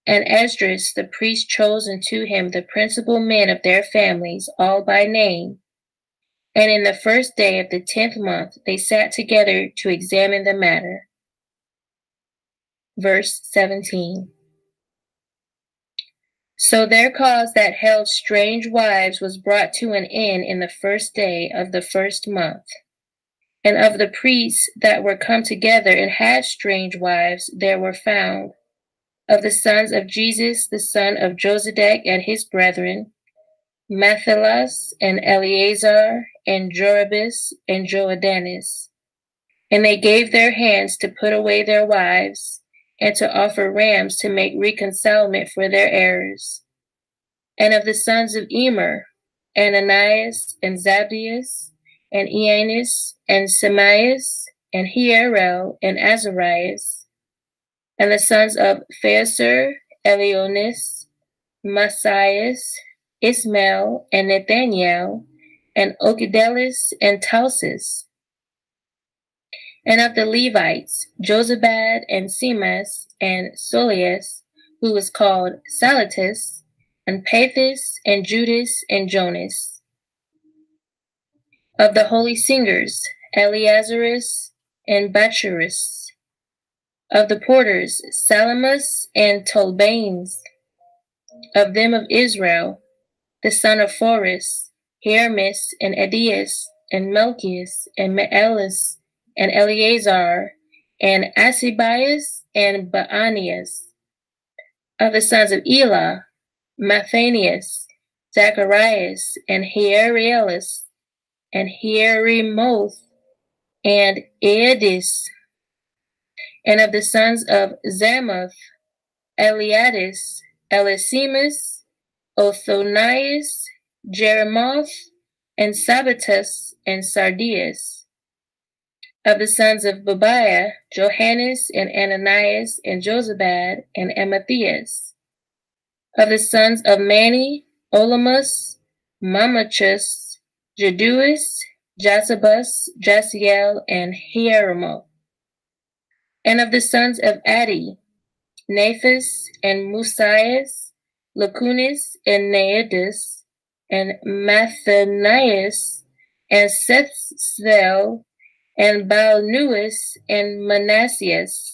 And Esdras the priest chose unto him the principal men of their families, all by name. And in the first day of the 10th month they sat together to examine the matter. Verse 17. So their cause that held strange wives was brought to an end in the first day of the 1st month. And of the priests that were come together and had strange wives, there were found, of the sons of Jesus, the son of Josedek and his brethren, Matthias and Eleazar and Joribus and Joadanis. And they gave their hands to put away their wives, and to offer rams to make reconcilement for their errors. And of the sons of Emer, Ananias and Zabdias, and Eanis, and Semias, and Hierel, and Azarias. And the sons of Phaser, Elionis, Messias, Ismael, and Nathaniel, and Okidelis, and Tausis. And of the Levites, Josabad, and Semas, and Solias, who was called Salatis, and Pathis, and Judas, and Jonas. Of the holy singers, Eleazarus, and Bacharus. Of the porters, Salamus, and Tolbanes. Of them of Israel, the son of Phoris, Hermes, and Adias, and Melchias, and Meelis, and Eleazar, and Asibias, and Baanias. Of the sons of Elah, Mathanias, Zacharias, and Hierelus, and Hierimoth, and Eadis. And of the sons of Zamoth, Eliadis, Elisimus, Othonias, Jeremoth, and Sabbatus, and Sardius. Of the sons of Babiah, Johannes, and Ananias, and Josabad, and Amathias. Of the sons of Mani, Olamus, Mamachus, Jeduis, Jasabus, Jasiel, and Hieremoth. And of the sons of Adi, Naphis, and Musias, Lacunis, and Naedus, and Mathanias, and Sethsel, and Baalnuis, and Manassias.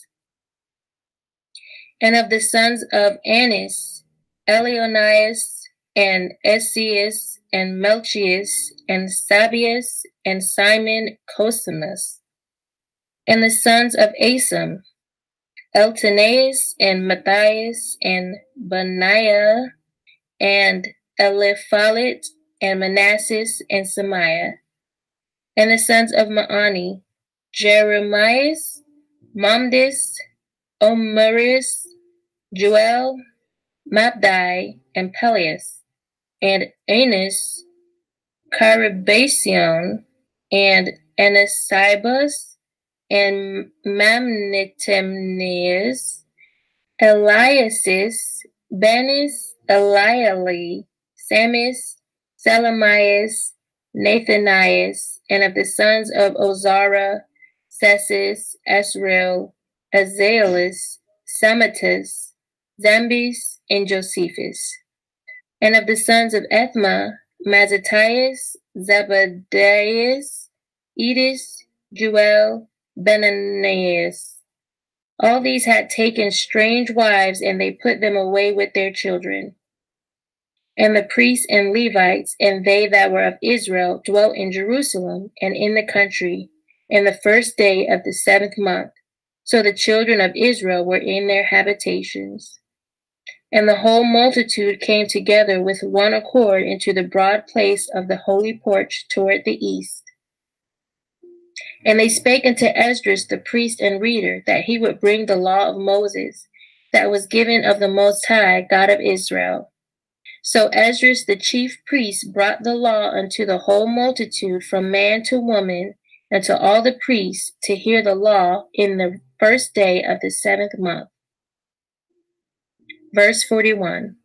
And of the sons of Anis, Elionias, and Esias, and Melchias, and Sabias, and Simon Cosimus. And the sons of Asam, Eltanaeus and Matthias and Benaiah and Eliphalet and Manasses and Semiah. And the sons of Maani, Jeremias, Mamdis, Omeris, Joel, Mabdai, and Peleus, and Enos, Carabasion, and Anasibus, and Mamnitemnias, Eliasis, Benis, Eliali, Samis, Selemias, Nathanias, and of the sons of Ozara, Sessis, Esrael, Azaelis, Samatus, Zambis, and Josephus. And of the sons of Ethma, Mazzatias, Zebedias, Edis, Juel, Benanias. All these had taken strange wives, and they put them away with their children. And the priests and Levites, and they that were of Israel, dwelt in Jerusalem and in the country, in the first day of the 7th month. So the children of Israel were in their habitations. And the whole multitude came together with one accord into the broad place of the holy porch toward the east. And they spake unto Esdras the priest and reader, that he would bring the law of Moses, that was given of the Most High, God of Israel. So Esdras the chief priest brought the law unto the whole multitude, from man to woman, and to all the priests, to hear the law in the first day of the 7th month. Verse 41.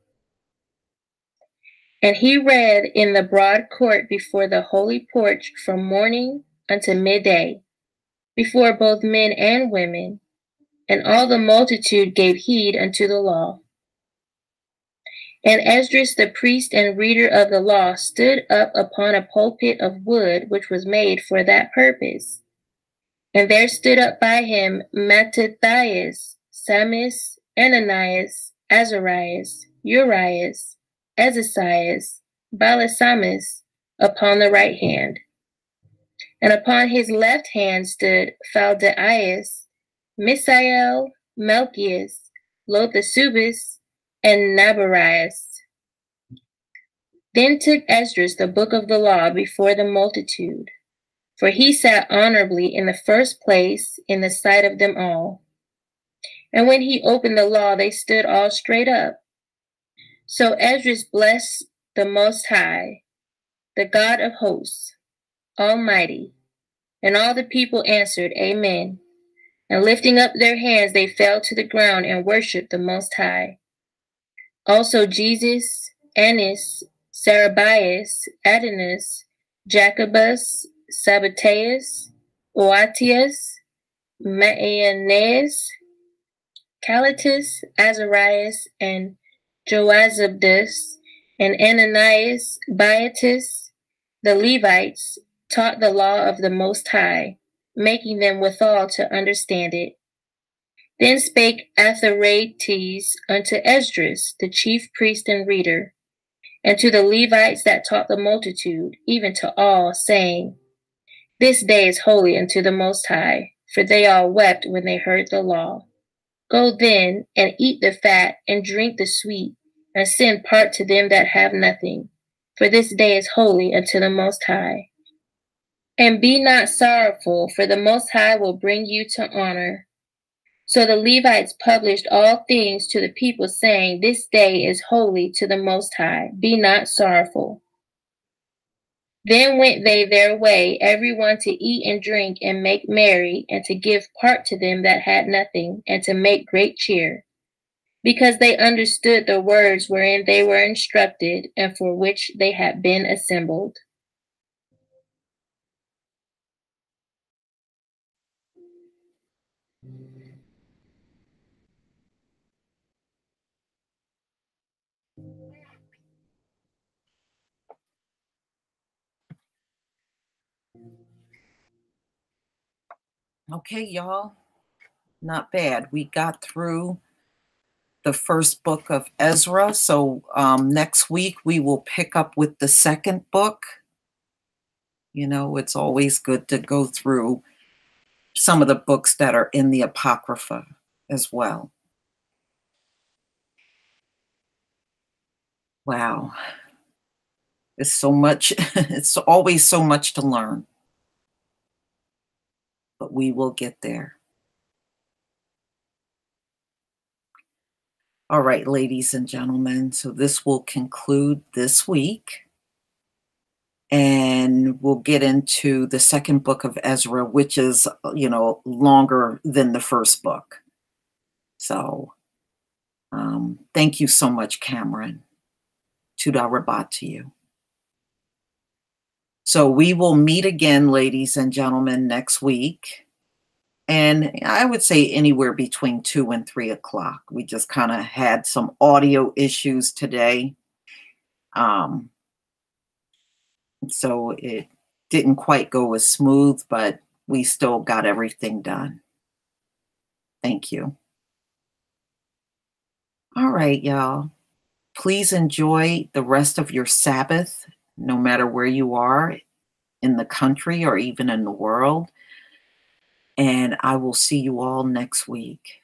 And he read in the broad court before the holy porch from morning unto midday, before both men and women, and all the multitude gave heed unto the law. And Esdras the priest and reader of the law stood up upon a pulpit of wood, which was made for that purpose. And there stood up by him Mattathias, Samis, Ananias, Azarias, Urias, Ezesias, Balasamis, upon the right hand. And upon his left hand stood Phaldaias, Misael, Melchias, Lothasubis, and Nabarias. Then took Esdras the book of the law before the multitude, for he sat honorably in the first place in the sight of them all. And when he opened the law, they stood all straight up. So Esdras blessed the Most High, the God of hosts, Almighty. And all the people answered, Amen. And lifting up their hands, they fell to the ground and worshipped the Most High. Also Jesus, Annas, Sarabias, Adonis, Jacobus, Sabbateus, Oatius, Maenaeus, Calitus, Azarias, and Joazabdus, and Ananias, Baiatus, the Levites, taught the law of the Most High, making them withal to understand it. Then spake Atharates unto Esdras, the chief priest and reader, and to the Levites that taught the multitude, even to all, saying, This day is holy unto the Most High, for they all wept when they heard the law. Go then, and eat the fat, and drink the sweet, and send part to them that have nothing, for this day is holy unto the Most High. And be not sorrowful, for the Most High will bring you to honor. So the Levites published all things to the people, saying, This day is holy to the Most High. Be not sorrowful. Then went they their way, every one to eat and drink and make merry, and to give part to them that had nothing, and to make great cheer, because they understood the words wherein they were instructed, and for which they had been assembled. Okay, y'all, not bad. We got through the first book of Ezra. So next week we will pick up with the second book. You know, it's always good to go through some of the books that are in the Apocrypha as well. Wow. It's so much, it's always so much to learn, but we will get there. All right, ladies and gentlemen, so this will conclude this week. And we'll get into the second book of Ezra, which is, longer than the first book. So thank you so much, Cameron. Tuda Rabat to you. So we will meet again, ladies and gentlemen, next week. And I would say anywhere between 2 and 3 o'clock. We just kind of had some audio issues today. So it didn't quite go as smooth, but we still got everything done. Thank you. All right, y'all. Please enjoy the rest of your Sabbath, no matter where you are in the country or even in the world. And I will see you all next week.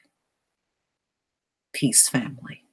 Peace, family.